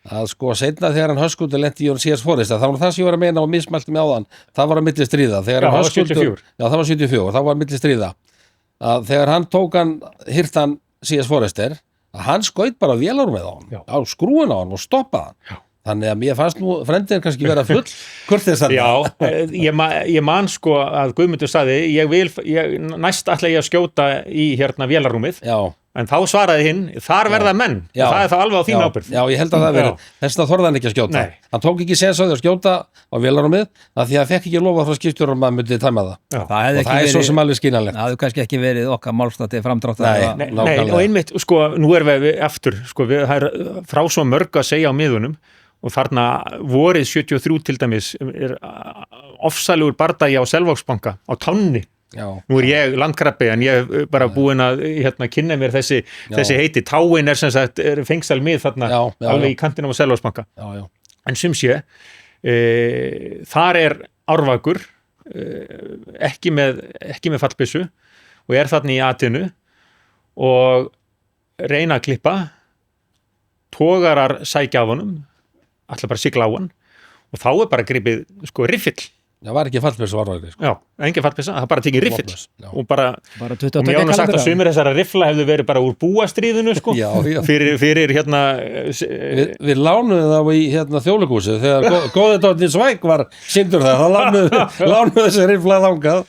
að sko seinna þegar hann Höskuldur lenti í Jón C.S. Forrest það var það sem ég var að meina og mismælti mig á þann það var að milli stríða þegar hann Höskuldur, það var 74, það var að milli stríða að þegar hann tók hann hirtan C.S. Forrester að hann skaut bara vélar með á hann á skrúin á hann og stoppaði hann þannig að mér fannst nú frendin kannski vera full kurteis þarna. Já, ég man sko að Guðmundur sagði næst ætla ég að skjóta í vélarrúmið. Já. En þá svaraði hinn, þar verða menn, það er það alveg á þín ábyrgð. Já, ég held að það verið, þess að þorði hann ekki að skjóta. Nei. Hann tók ekki sens á því að skjóta á vélarrúmið, af því að fekk ekki lofa frá skipstjórum að myndi tæma það. Já. Og það er svo sem alveg skínanlegt. Það hefði kannski ekki verið okkar málstætti framdráttar. Nei, og einmitt, sko, nú erum við eftir, sko, það er frá svo mörg að segja á miðunum og þarna vorið 73 til dæmis er ofsælugur bardagi á Selvogsbanka á Tánni. Já. Nú er ég landkrabbi en ég er bara búinn að kynna mér þessi heiti. Táin er sem sagt fengsal mið þarna alveg í kantinum á Selvogsbanka. En sem sé þar er árvakur ekki með fallbyssu og er þarna í atinu og reyna að klippa togarar sækja af honum ætla bara að sigla á hann og þá er bara gripið sko riffill. Það var ekki fallbyssu varvægri. Sko. Já, engin fallbyssa, það bara tekið riffill og bara og mér án að sagt að sumir þessara riffla hefðu verið bara úr búastríðinu sko, fyrir Við lánuðum það í Þjóðleikhúsið þegar góðidóttin Svæk var syndur það lánuðum þessi riffla þangað.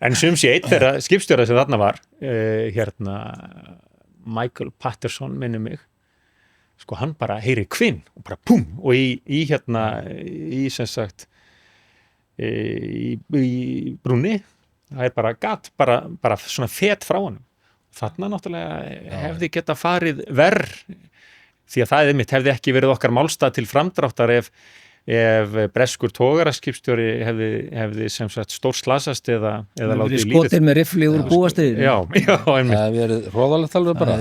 En sum sé einn þeirra skipstjóra sem þarna var Michael Patterson minnum mig sko hann bara heyri kvinn og bara pum og í sem sagt í brúnni það er bara gatt, bara svona fet frá honum. Þarna náttúrulega hefði geta farið verr því að það hefði ekki verið okkar málstað til framdráttar ef breskur togaraskipstjóri hefði sem sagt stór slasast eða látið lífið. Skotir með riffli úr búastríð. Já, einmitt. Það hefði verið hróðalegt alveg bara.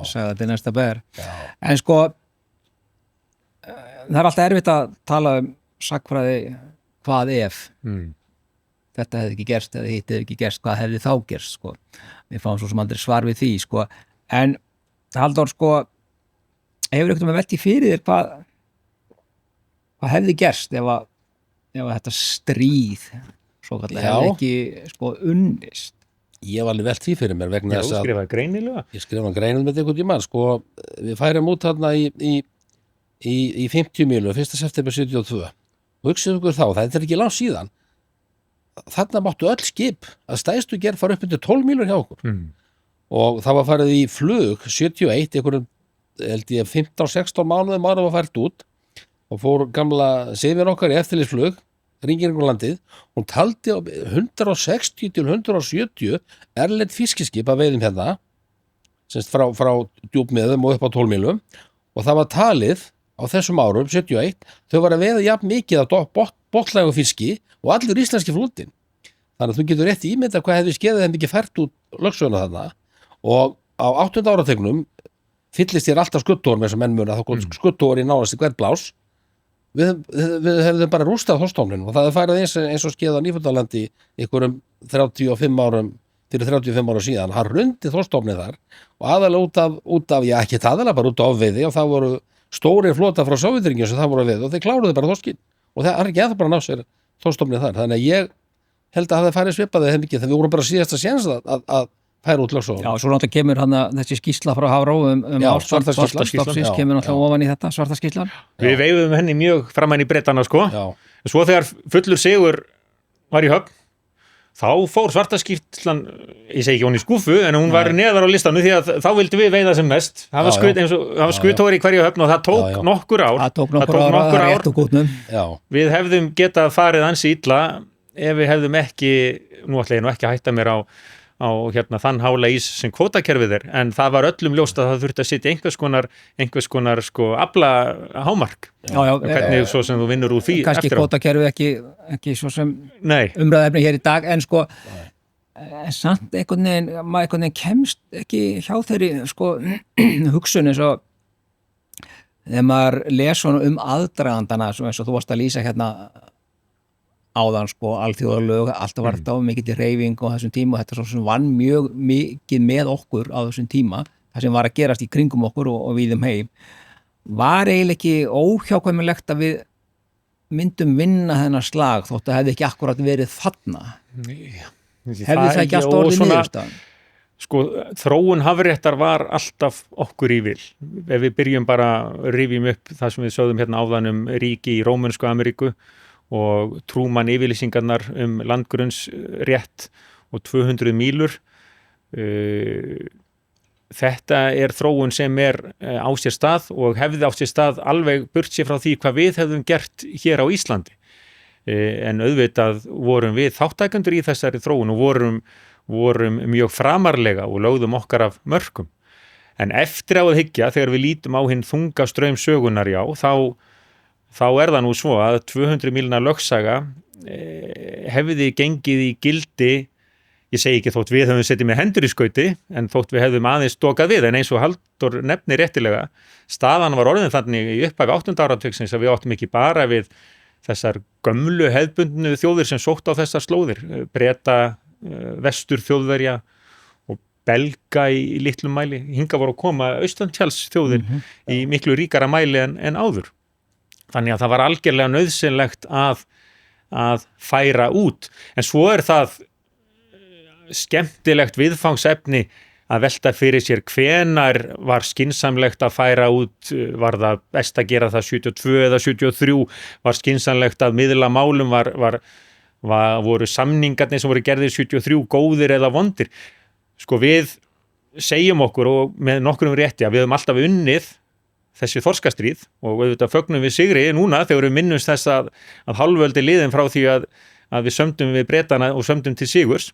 Sagði þetta næsta bæðar. En sko, það er alltaf erfitt að tala sakfræði hvað ef þetta hefði ekki gerst eða hitt hefði ekki gerst, hvað hefði þá gerst sko. Við fáum svo sem aldrei svar við því sko. En Halldór sko hefur ekkert velt í fyrir þér hvað hefði gerst ef þetta stríð svo kallega hefði ekki sko unnist. Ég var alveg velt því fyrir mér vegna þess að skrifaði greinilega. Ég skrifaði greinilega með einhvern tímann sko, við færum út þarna í 50 mílu 1. september 72 og hugsaðu ykkur þá, það er ekki langt síðan þarna máttu öll skip að stæðstu gerð fara upp undir 12 mílur hjá okkur og það var farið í flug 71, einhverjum held ég 15-16 mánuðum ára var fært út og fór gamla sefin okkar í eftirlitsflug ringir landið, hún taldi á 160 til 170 erlend fiskiskip að veiðum hérna semst frá djúpmiðum og upp á 12 mílum og það var talið á þessum árum, 71, þau var að veiða jafn mikið af botnlægu fiski og allur íslenski flóttin. Þannig að þú getur rétt ímynda hvað hefði skeðið þeim ekki fært út lögsöguna þarna og á 8. árategnum fyllist þér alltaf skuttór með þessum mennmuna, þá kom skuttór í nánast í hvert blás. Við hefðum bara rústað þorstofnin og það er færið eins og skeið á Nýfundalandi einhverjum 35 árum síðan. Hann rundi þorstofnin þar og aðalega út af já ekki aðalega bara út af ofveiði og það voru stórir flota frá Sovétríkjum sem það voru að veið og þeir kláruðu bara þorskinn og það er ekki eða bara að ná sér þorstofnið þar. Þannig að ég held að það hefði farið svipaði þeim ekki þegar við vorum bara síðasta séns að færa út lögsöguna. Já, svo náttúrulega kemur hann þessi skýrsla frá Hafró svarta skýrslan kemur náttúrulega ofan í þetta, svarta skýrslan. Við veifuðum henni mjög framan í Bretana sko. Svo þegar fullur sigur var í höfn þá fór svartaskýrslan, ég segi ekki hún í skúfu, en hún var neðar á listanu því að þá vildum við veiða sem mest. Það var skutóri í hverju höfn og það tók nokkur ár. Það tók nokkur ár. Við hefðum getað farið ansi illa ef við hefðum ekki, nú ætla ég nú ekki að hætta mér á þann hála ís sem kvótakerfið en það var öllum ljóst að það þurfti að setja einhvers konar sko afla hámark. Hvernig svo sem þú vinnur úr því eftir á. Kannski kvótakerfið ekki svo sem umræðefni hér í dag, en sko samt einhvern veginn kemst ekki hjá þeirri sko hugsun eins og þegar maður les svona aðdragandana eins og þú varst að lýsa hérna áðan sko, alþjóðalög, alltaf var þetta mikið hreyfing á þessum tíma og þetta svo sem vann mjög mikið með okkur á þessum tíma, það sem var að gerast í kringum okkur og við heim, var eiginlega ekki óhjákvæmilegt að við myndum vinna þennan slag þótt að hefði ekki akkurat verið þarna. Hefði það ekki alltaf orðið niðurstaðan? Sko, þróun hafréttar var alltaf okkur í vil. Ef við byrjum bara rifjum upp það sem við sögðum hérna áðan ríki í Rómönsku Ameríku og Trúmann yfirlýsingarnar landgrunnsrétt og 200 mílur. Þetta þróun sem á sér stað og hefði á sér stað alveg burt sér frá því hvað við hefðum gert hér á Íslandi. En auðvitað vorum við þáttækendur í þessari þróun og vorum mjög framarlega og lögðum okkar af mörkum. En eftir á að hyggja, þegar við lítum á hinn þunga straum sögunar þá það nú svo að 200 mílna lögsaga hefði gengið í gildi, ég segi ekki þótt við höfum setið með hendur í skauti, en þótt við hefðum aðeins dokað við, en eins og Halldór nefnir réttilega, staðan var orðin þannig í upphafi 8. áratugsins að við áttum ekki bara við þessar gömlu hefðbundnu þjóðir sem sótt á þessar slóðir, Breta, Vestur Þjóðverja og Belga í litlum mæli, hingað voru að koma Austantjáls þjóðir í miklu ríkara mæli en áður. Þannig að það var algjörlega nauðsynlegt að færa út. En svo það skemmtilegt viðfangsefni að velta fyrir sér hvenær var skynsamlegt að færa út, var það best að gera það 72 eða 73, var skynsamlegt að miðla málum, voru samningarnir sem voru gerðir 73 góðir eða vondir. Sko við segjum okkur og með nokkrum rétti að við höfum alltaf unnið þessi þorskastríð og auðvitað fögnum við sigri núna þegar við minnumst þess að hálföldi liðin frá því að við sömdum við Bretana og sömdum til sigurs.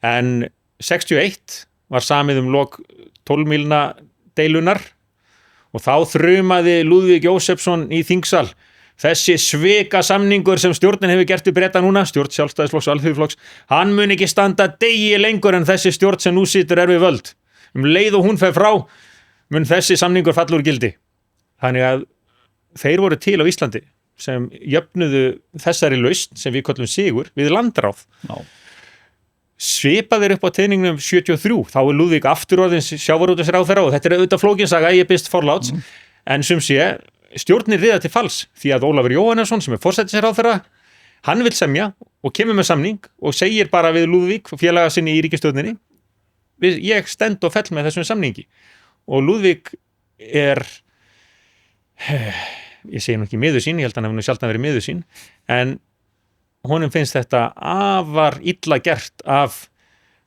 En 61 var samið lok 12 mílna deilunar og þá þrumaði Lúðvík Jósefsson í þingsal. Þessi svika samningur sem stjórnin hefur gert við Breta núna, stjórn Sjálfstæðisflokks og Alþýðuflokks, hann mun ekki standa degi lengur en þessi stjórn sem nú situr við völd. Leið og hún fer frá, mun þessi samningur falla úr gildi. Þannig að þeir voru til á Íslandi sem jöfnuðu þessari lausn sem við köllum sigur við landráð. Svipaðir upp á teiningnum 73, þá Lúðvík afturorðin sjávarútvegsráðherra og þetta auðvitað flókinsaga, ég biðst forláts, en sem sé, stjórnir riða til falls því að Ólafur Jóhannesson sem forsætisráðherra, hann vill semja og kemur með samning og segir bara við Lúðvík, félaga sinni í ríkisstjórninni, ég stend og fell með þessum samningi. Og Lúðvík ég segi nú ekki miður sín, ég held að hann hefur nú sjaldan verið miður sín, en honum finnst þetta afar illa gert af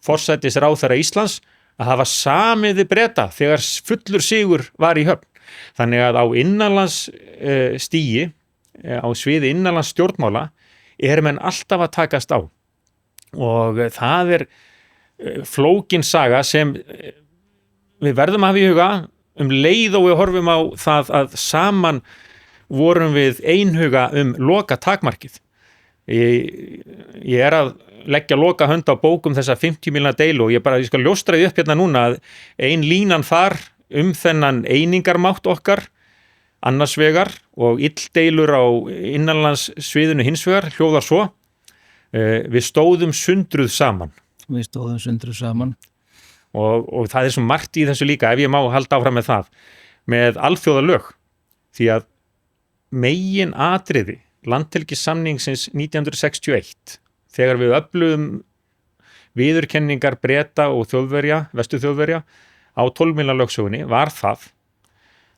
forsætisráðherra Íslands að hafa samið við Breta þegar fullur sigur var í höfn. Þannig að á innanlandsstigi, á sviði innanlands stjórnmála, menn alltaf að takast á. Og það flókin saga sem við verðum að hafa í huga leið og við horfum á það að saman vorum við einhuga loka takmarkið. Ég að leggja loka hönd á bókum þessa 50 mílna deilu og ég skal ljóstra því upp hérna núna að ein línan þar þennan einingarmátt okkar annars vegar og illdeilur á innanlandssviðinu hins vegar hljóðar svo: við stóðum sundruð saman. Við stóðum sundruð saman. Og það svo margt í þessu líka, ef ég má halda áfram með það, með alþjóðalög, því að megin atriði landhelgissamningsins 1961, þegar við öflugum viðurkenningar Breta og Þjóðverja, Vestur Þjóðverja á 12 mílna lögsögunni, var það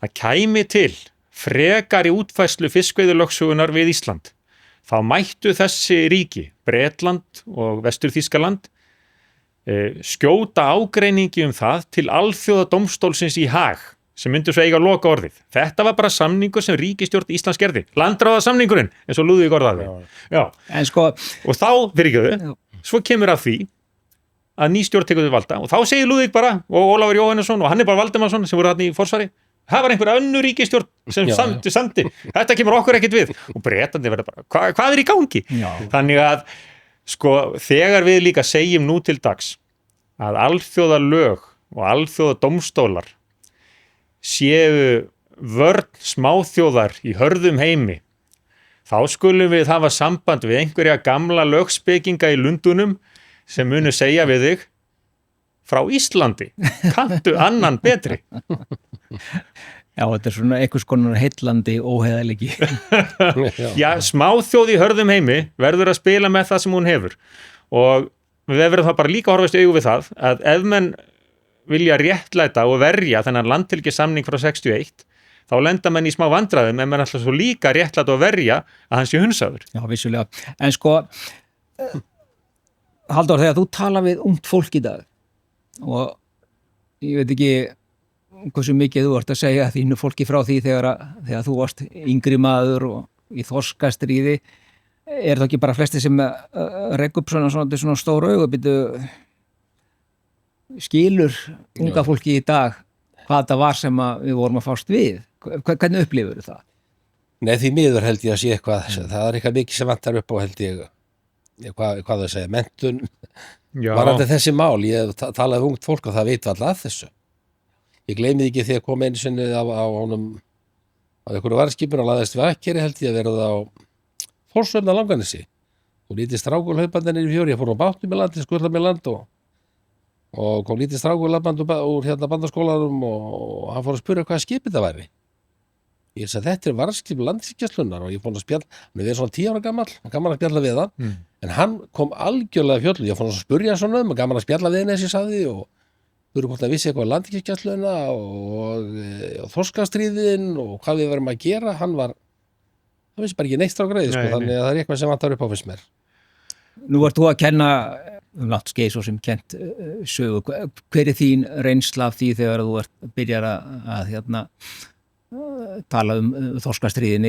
að kæmi til frekari útfærslu fiskveiðilögsögunar við Ísland, þá mættu þessi ríki, Bretland og Vestur-Þýskaland, skjóta ágreiningi það til alþjóðadómstólsins í Haag, sem myndu svo eiga loka orðið. Þetta var bara samningur sem ríkisstjórn Íslands gerði. Landráðasamningurinn, eins og Lúðvík orðaði. Já. En sko... Og þá, svo kemur að því að ný stjórn tekur við valda og þá segir Lúðvík bara, og Ólafur Jóhannesson og Hannibal Valdimarsson sem voru þarna í forsvari, það var einhver önnur ríkisstjórn sem samdi. Þetta kemur okkur ekkert við. Og Bretandi verður bara, hvað í gangi? Já. Þannig að, sko, þegar við líka segjum nú til dags að alþjóðalög og alþjóðadómstólar séu vörn smáþjóðar í hörðum heimi, þá skulum við hafa samband við einhverja gamla lögspekinga í Lundunum sem munu segja við þig frá Íslandi, kanntu annan betri. Já, þetta er svona einhvers konar heillandi óheiðalegi. Já, smáþjóð í hörðum heimi verður að spila með það sem hún hefur og við verðum það bara líka að horfast í augu við það að ef menn vilja réttlæta og verja þennan landhelgissamning frá 61, þá lenda menn í smá vandræðum en menn alltaf svo líka réttlæta og verja að hann sé hunsaður. Já, vissulega. En sko, Halldór, þegar þú tala við ungt fólk í dag og ég veit ekki hversu mikið þú ert að segja þínu fólki frá því þegar þú varst yngri maður og í þorskastríði, er það ekki bara flesti sem rekk upp svona stór augu, skilur unga fólki í dag hvað það var sem við vorum að fást við? Hvernig upplifur það? Nei, því miður held ég að sé eitthvað, það er eitthvað mikið sem vantar upp á held ég, hvað þau segja, menntun, varandi þessi mál, ég talaði ungt fólk og það veit alltaf að þessu. Ég gleymi ekki því að koma einu sinni á honum, á einhverju varðskipinu og laðist við Akkeri held ég að verða á Þórshöfn á Langanesi og lítið strákulhaupandinn í fjóri, ég fór á bátnum í landi, skurðar með land og kom lítið strákulhaupand úr bandaskólanum og hann fór að spyrja hvað skipið það væri. Ég sagði þetta er varðskip Landhelgisgæslunnar og ég fór að spjalla, hann er verið svona 10 ára gammal að spjalla við hann, en hann kom algjörlega fjöllu, ég fór að spyrja svona gammal að spjalla við henni eins ég sagði og þú eru hvort að vissi eitthvað Landhelgisgæsluna og þorskastríðin og hvað við verum að gera, hann vissi bara ekki neitt á greiði, sko, þannig að það er eitthvað sem vantar upp á fyrst mér. Nú ert þú að kenna látt skeið svo sem kent sögu, hver er þín reynsla af því þegar þú byrjar að tala þorskastríðin,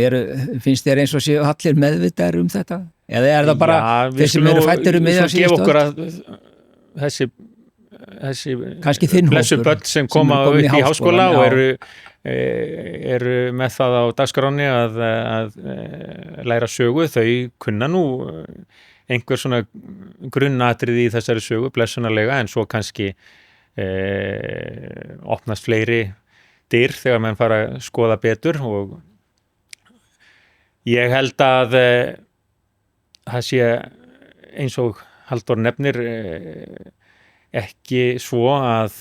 finnst þér eins og séu allir meðvitaðir þetta? Eða er það bara þeir sem eru fæddir miðja síðustu öld? Þessi blessu börn sem koma upp í háskóla og eru með það á dagskráni að læra sögu, þau kunna nú einhver svona grunnatriði í þessari sögu, blessunarlega, en svo kannski opnast fleiri dyr þegar menn fara að skoða betur og ég held að það sé eins og Halldór nefnir ekki svo að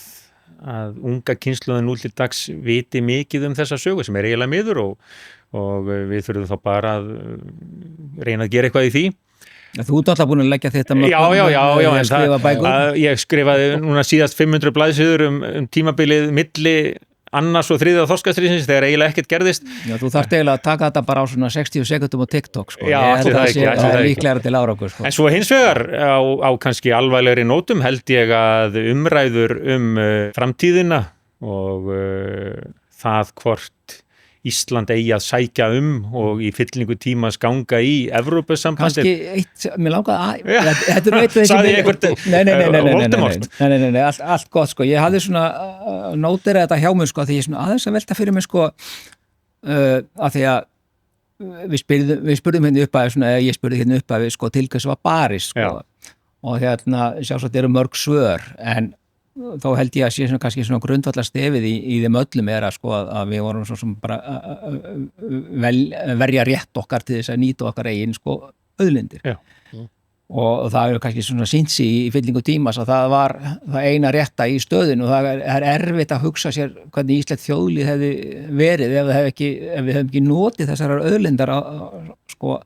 unga kynslóðin nú til dags viti mikið þessa sögu sem er eiginlega miður og við þurfum þá bara að reyna að gera eitthvað í því. Þú ert alltaf búin að leggja þetta ég skrifaði núna síðast 500 blaðsíður tímabilið milli annars og þriðja þorskastríðsins þegar eiginlega ekkert gerðist. Já, þú þarft eiginlega að taka þetta bara á svona 60 sekundum á TikTok, sko. Já, ég held að það sé líklega til árangur, sko. En svo hins vegar á kannski alvarlegri nótum held ég að umræður framtíðina og það hvort Ísland eigi að sækja og í fyllingu tímans ganga í Evrópusambandið. Kannski eitt, mér langaði að þetta eitt sagði einhvern Nei, allt gott, sko. Ég hafði svona nótera þetta hjá mér, sko, því ég svona aðeins að velta fyrir mig, sko, að því að við spurðum hérna upp að, svona, ég spurði hérna upp að við, sko, til hvers var barist, sko, og sjálfsagt eru mörg svör, en þá held ég að sé kannski svona grundvallar stefið í þeim öllum sko, að við vorum svo sem bara verja rétt okkar til þess að nýta okkar eigin, sko, auðlindir. Og það er kannski svona sýnt sig í fyllingu tímas að það var það eina rétta í stöðinu og það er erfitt að hugsa sér hvernig íslenskt þjóðlíf hefði verið ef við hefum ekki notið þessar auðlindar sko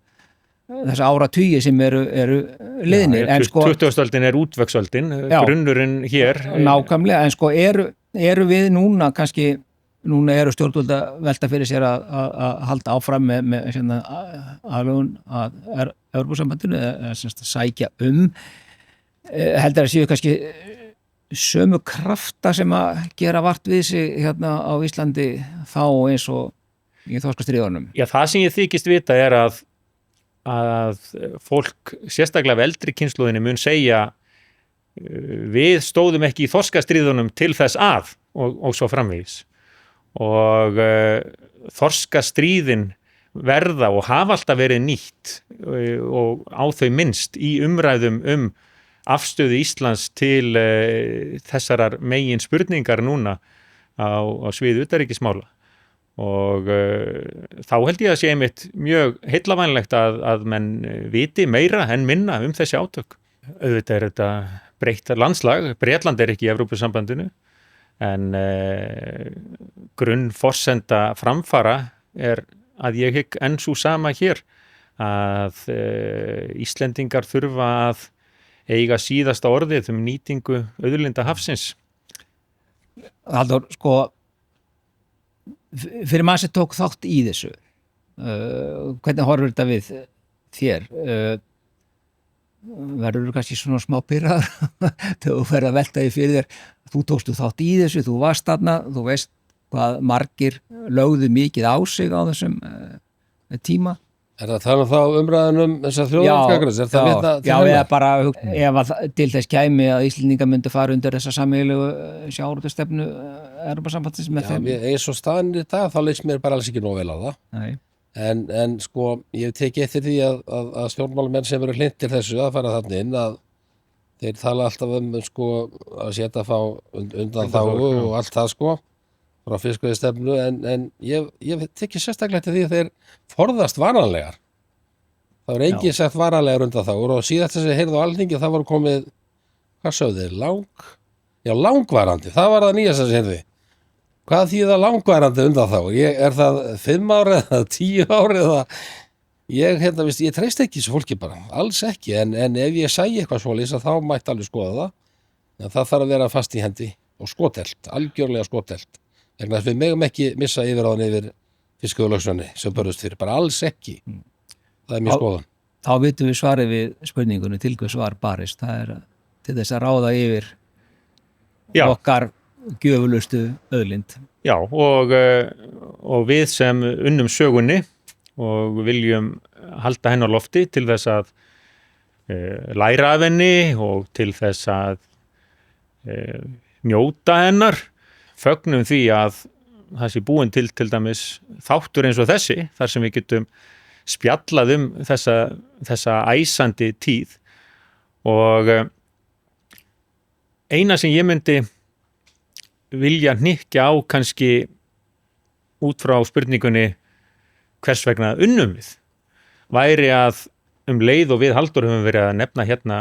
þessa áratugi sem eru liðnir. 20. öldin útvöksöldin, grunnurinn hér. Nákvæmlega, en sko eru við núna kannski núna eru stjórnvöld að velta fyrir sér að halda áfram með aðlögun að Evrópusambandinu að sækja heldur að séu kannski sömu krafta sem að gera vart við sig hérna á Íslandi þá eins og í þorskastríðunum. Já, það sem ég þykist vita er að fólk, sérstaklega af eldri kynslóðinni, mun segja við stóðum ekki í þorskastríðunum til þess og svo framvegis. Og þorskastríðin verða og hafa alltaf verið nýtt og á þau minnst í umræðum afstöðu Íslands til þessarar megin spurningar núna á sviði utanríkismála. Og þá held ég að sé einmitt mjög heillavænlegt að menn viti meira en minna þessi átök. Auðvitað er þetta breytt landslag, Bretland er ekki í Evrópusambandinu, en grunnforsenda framfara er að ég hygg enn sú sama hér, að Íslendingar þurfa að eiga síðasta orðið nýtingu auðlinda hafsins. Halldór, fyrir maður sem tók þátt í þessu, hvernig horfir þetta við þér? Verður kannski svona smá pirraður þegar þú fer að velta því fyrir þér, þú tókstu þátt í þessu, þú varst þarna, þú veist hvað margir lögðu mikið á sig á þessum tíma. Er það þá umræðan þessar þjóðarskakræs? Já, eða bara ef til þess kæmi að Íslendingar myndi fara undir þessa sameiginlegu sjávarútvegsstefnu Evrópusambandsins með þeim. Eins og staðan í dag, þá leist mér bara alls ekki nóg vel á það. Nei. En ég teki eftir því að stjórnmálamenn sem eru hlynntir þessu að fara þarna inn, að þeir tala alltaf að setja fá undanþágu og allt það frá fiskveiðistefnu, en ég teki sérstaklega eftir því að þeir forðast varanlegar. Það var engin sagt varanlegar undanþágur og síðast þess að heyrðu á Alþingi það var komið, hvað sögðu þeir, langvarandi, það var það nýjast að heyrðu. Hvað þýða langvarandi undanþágur? Er það 5 ári eða 10 ári eða ég treyst ekki þessu fólki bara, alls ekki, en ef ég sæi eitthvað svoleiðis þá mætti alveg skoða það, en það þarf að vera fast í hendi og skotelt, algjörlega skotelt. Vegna þess við megum ekki missa yfirráðan yfir fiskveiðilögsögunni sem börðust fyrir, bara alls ekki. Það er mér skoðun. Þá vitum við svarið við spurningunni til hvers svar barist, það er til þess að ráða yfir okkar gjöfulustu auðlind. Já, og við sem unnum sögunni og viljum halda henni á lofti til þess að læra af henni og til þess að njóta hennar, fögnum því að það sé búin til dæmis þáttur eins og þessi, þar sem við getum spjallað þessa æsandi tíð. Og eina sem ég myndi vilja hnykkja á kannski út frá spurningunni hvers vegna unnum við, væri að leið og við Halldór höfum verið að nefna hérna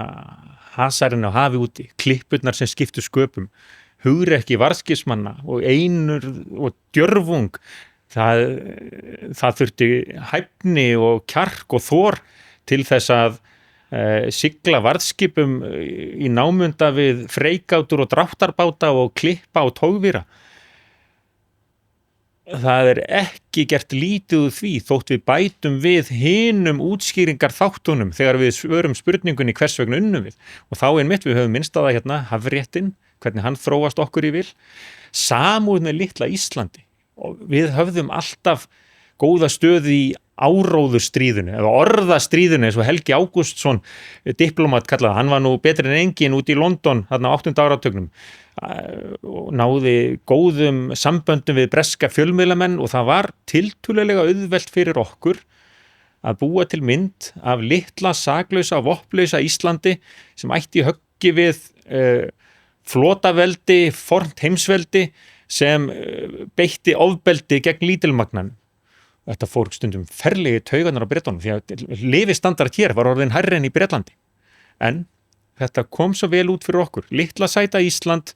hasarinn á hafi úti, klippurnar sem skiptu sköpum, hugrekki varðskipsmanna og einur og djörfung, það þurfti hæfni og kjark og þor til þess að sigla varðskipum í námunda við freigátur og dráttarbáta og klippa og tógvíra. Það er ekki gert lítið úr því þótt við bætum við hinum útskýringar þáttunum þegar við svörum spurningunni hvers vegna unnum við. Og þá einmitt við höfum minnst á það hérna, hafréttin, hvernig hann þróast okkur í vil, samúð með litla Íslandi. Og við höfðum alltaf góða stöðu í áróðurstríðinu eða orðastríðinu eins og Helgi Ágústsson, diplomat kallaði, hann var nú betri en engin út í London þarna á 8. áratugnum og náði góðum samböndum við breska fjölmiðlamenn og það var tiltölulega auðvelt fyrir okkur að búa til mynd af litla, saklausa, vopnlausa Íslandi sem ætti í höggi við flotaveldi, fornt heimsveldi sem beitti ofbeldi gegn lítilmagnan. Þetta fór stundum ferlegi taugarnar á Bretunum því að lifistandard hér var orðin hærri en í Bretlandi. En þetta kom svo vel út fyrir okkur. Litla sæta Ísland,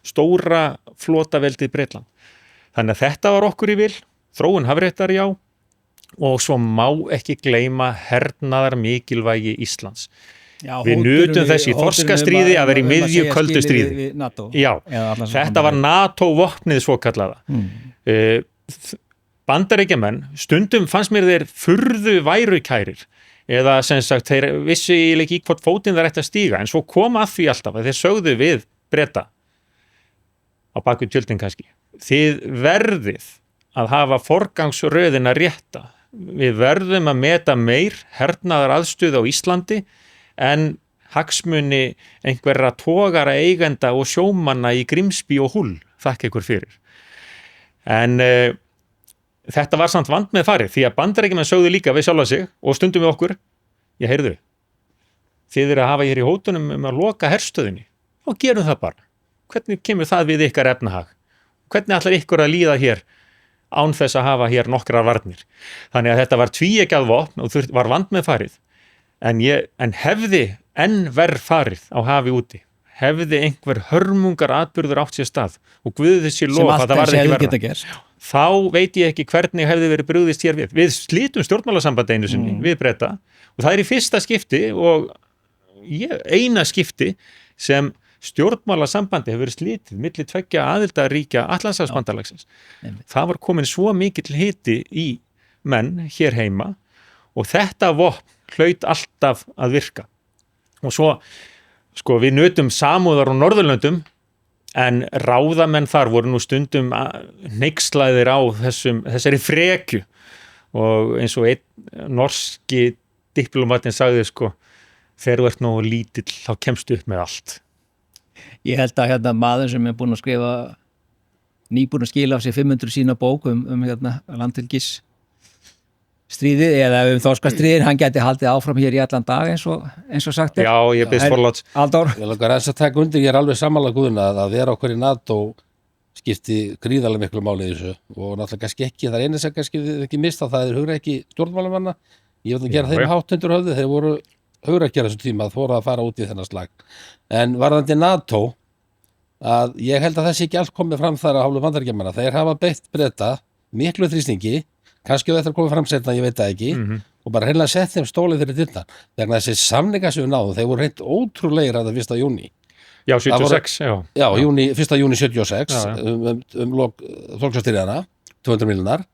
stóra flotaveldið Bretland. Þannig að þetta var okkur í vil, þróun hafréttar já, og svo má ekki gleyma hernaðar mikilvægi Íslands. Já, við nutum þessi þorskastríði að vera í miðju köldu stríði. Já, þetta var NATO-vopnið svo kallaða. Bandaríkjamenn, stundum fannst mér þeir furðu værukærir eða sem sagt, þeir vissi ekki í hvort fótinn þeir ætti að stíga, en svo koma að því alltaf að þeir sögðu við Breta á baku tjöldin kannski, þið verðið að hafa forgangsröðina rétta, við verðum að meta meir hernaðar aðstöðu á Íslandi en hagsmuni einhverra togara eigenda og sjómanna í Grímsby og Hull, þakka ykkur fyrir. En þetta var samt vand með farið, því að Bandaríkjamenn sögðu líka við sjálfa sig og stundum við okkur, ég heyrðu, þið eru að hafa hér í hótunum að loka herstöðinni, og gerum það bara. Hvernig kemur það við ykkar efnahag? Hvernig ætlar ykkur að líða hér án þess að hafa hér nokkrar varnir? Þannig að þetta var tvíeggjað vopn og var vand með farið, en hefði enn verð farið á hafi úti, hefði einhver hörmungar atburður átt sér stað og Guð þessi lof að það varði ekki verða. Þá veit ég ekki hvernig hefði verið brugðist hér við. Við slítum stjórnmálasambandi einu sinni við Breta og það í fyrsta skipti og eina skipti sem stjórnmálasambandi hefur verið slítið milli tveggja aðildarríkja Atlantshafsbandalagsins. Það var komin svo mikill hiti í menn hér heima og þetta vopn hlaut alltaf að virka. Og svo, við nutum samúðar á Norðurlöndum, en ráðamenn þar voru nú stundum hneykslaðir á þessari frekju og eins og einn norski diplomatinn sagði þegar þú ert nógu lítill þá kemstu upp með allt. Ég held að maður sem er búin að skrifa nýbúin að skila af sér 500 sína bók landhelgis stríðið eða þorskastríðin, hann gæti haldið áfram hér í allan dag eins og sagt er. Já, ég byrst forláts. Halldór. Ég langar að taka undir, ég er alveg sammála Guðna að vera okkur í NATO skipti gríðarlega miklu máli í þessu og náttúrulega kannski ekki, það er einu sem kannski ekki mista, það hugrekki stjórnmálamanna. Ég vil gera þeim hátt undir höfði, þeir voru hugrekkir þessu tíma að fóra að fara út í þennan slag. En varðandi NATO, að ég held að þessi ekki allt komið fram þar að hálfu Bandaríkjamanna, þeir hafa beitt Breta miklu þrýstingi, kannski þetta er komið fram setna, ég veit það ekki, og bara hreinlega sett þeim stólið fyrir dyrnar. Þegar þessi samningar sem við náðum, þeir voru hreint ótrúlegir að það 1. júní. Já, 76, já. Já, 1. júní 76, lok þolkastyrjana, 200 miljonar,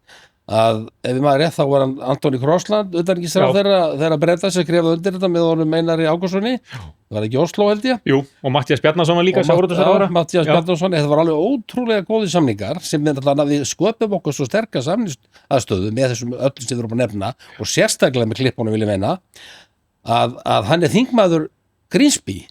að ef maður rétt þá var hann Antoni Krossland, utanríkisráðherra þeirra Breta sem skrifaði undir þetta með honum Einari Ágústssyni, það var ekki Oslo held ég. Jú, og Matthías Bjarnason var líka sjávarútvegsráðherra. Matthías Bjarnason, þetta var alveg ótrúlega góði samningar sem við sköpum okkur svo sterka samningsaðstöðu með þessum öllum sem við erum að nefna og sérstaklega með klippunum vil ég meina að hann er þingmaður Grímsby.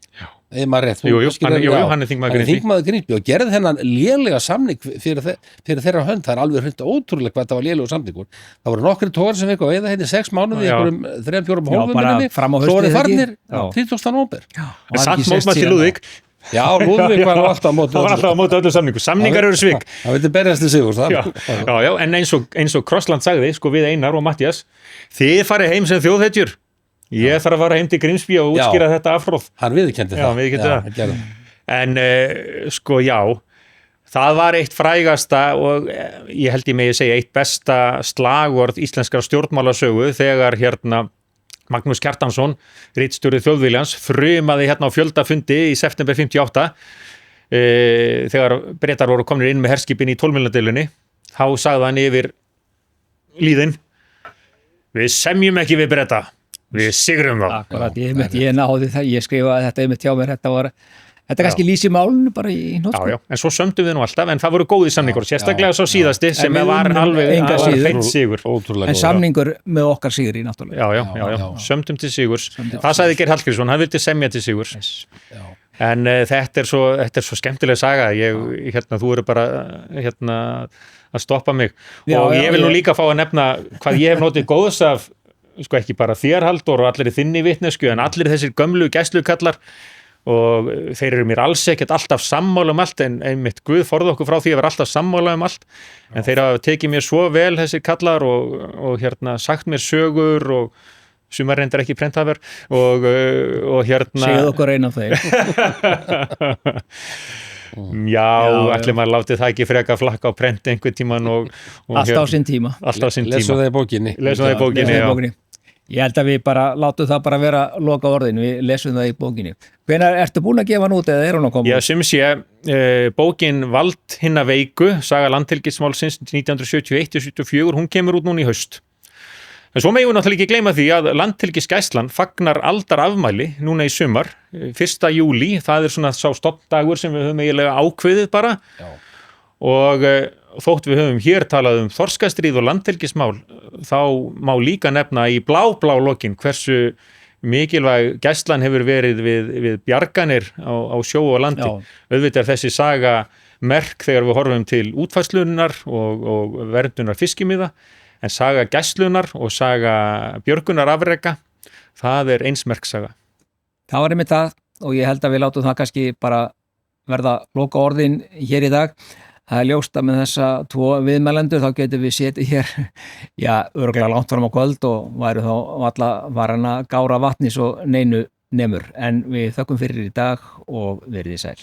Eða maður rétt, hann er þingmaður Grímsby og gerði þennan lélega samning fyrir þeirra hönd, það er alveg hreint ótrúlega hvað það var lélega samningur. Það voru nokkri tógar sem fekk á veiða hérna 6 mánuði, einhverjum 3-4 hólfum minni, svo voru farnir 30. nóvember. Samt mótmælt til Lúðvík. Já, Lúðvík var alltaf á móti öllu samningu. Samningar eru svik. Það vildi berjast til sigur. Já, en eins og Krossland sagði, við Einar og Matthías, þið farið heim sem þjóðhetjur. Ég þarf að fara heim til Grímsby og útskýra þetta afhróð. Hann viðurkenndi það. Já, viðurkenndi það. En já, það var eitt frægasta og ég held ég megi segja eitt besta slagorð íslenskrar stjórnmálasögu þegar Magnús Kjartansson, ritstjóri Þjóðviljans, frumaði á fjöldafundi í september 58 þegar Bretar voru komnir inn með herskipin í 12 miljonadeilunni. Þá sagði hann yfir líðin: við semjum ekki við Breta. Við sigrum þá. Akkurat, ég náði það, ég skrifaði þetta einmitt hjá mér, þetta kannski lýsi málinu bara í nótskóð. Já, en svo sömdum við nú alltaf, en það voru góði samningur, sérstaklega svo síðasti sem var alveg hreint sigur. En samningur með okkar sigri, náttúrulega. Já, sömdum til sigurs. Það sagði Geir Hallgrímsson, hann vildi semja til sigurs. En þetta er svo skemmtileg saga, þú eru bara að stoppa mig. Og ég vil nú líka fá að nefna hvað ég hef notið góðs af ekki bara þér Halldór og allir í þinni vitnesku en allir þessir gömlu gæslukallar og þeir eru mér alls ekkert alltaf sammála allt en einmitt Guð forði okkur frá því að vera alltaf sammála allt en þeir hafa tekið mér svo vel þessir kallar og sagt mér sögur og sumar reyndar ekki prentafur og segðu okkur einn af þeir. Já, allir maður látið það ekki freka flakka á prenti einhvern tíman og allt á sinn tíma. Alltaf á sinn tíma. Lesu það í bókinni. Já. Ég held að við bara látum það bara vera loka orðin, við lesum það í bókinni. Hvenær ertu búin að gefa hann út eða hún að koma? Já, sem sé, bókin Vald hinna veiku, saga landhelgismálsins 1971-74, hún kemur út núna í haust. En svo megum við náttúrulega ekki gleyma því að Landhelgisgæslan fagnar aldarafmæli núna í sumar, 1. júlí, það svona sá stofndagur sem við höfum eiginlega ákveðið bara. Já. Og þótt við höfum hér talað þorskastríð og landhelgismál, þá má líka nefna í blá lokin hversu mikilvæg gæslan hefur verið við bjarganir á sjó og landi. Já. Auðvitað þessi saga merk þegar við horfum til útfærslunar og verndunar fiskimiða, en saga gæslunar og saga björgunar afreka, það einsmerk saga. Það var einmitt það og ég held að við látum það kannski bara verða loka orðin hér í dag. Það ljóst að með þessa 2 viðmælendur þá getum við setið hér, örugglega langt fram á kvöld og væru þá alla varan að gára vatni svo neinu nemur. En við þökkum fyrir í dag og verið sæl.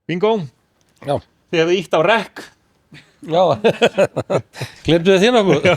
Bingo. Já. Þið hefðu ítt á rekk. Já. Glemdu þið nokkuð? Já.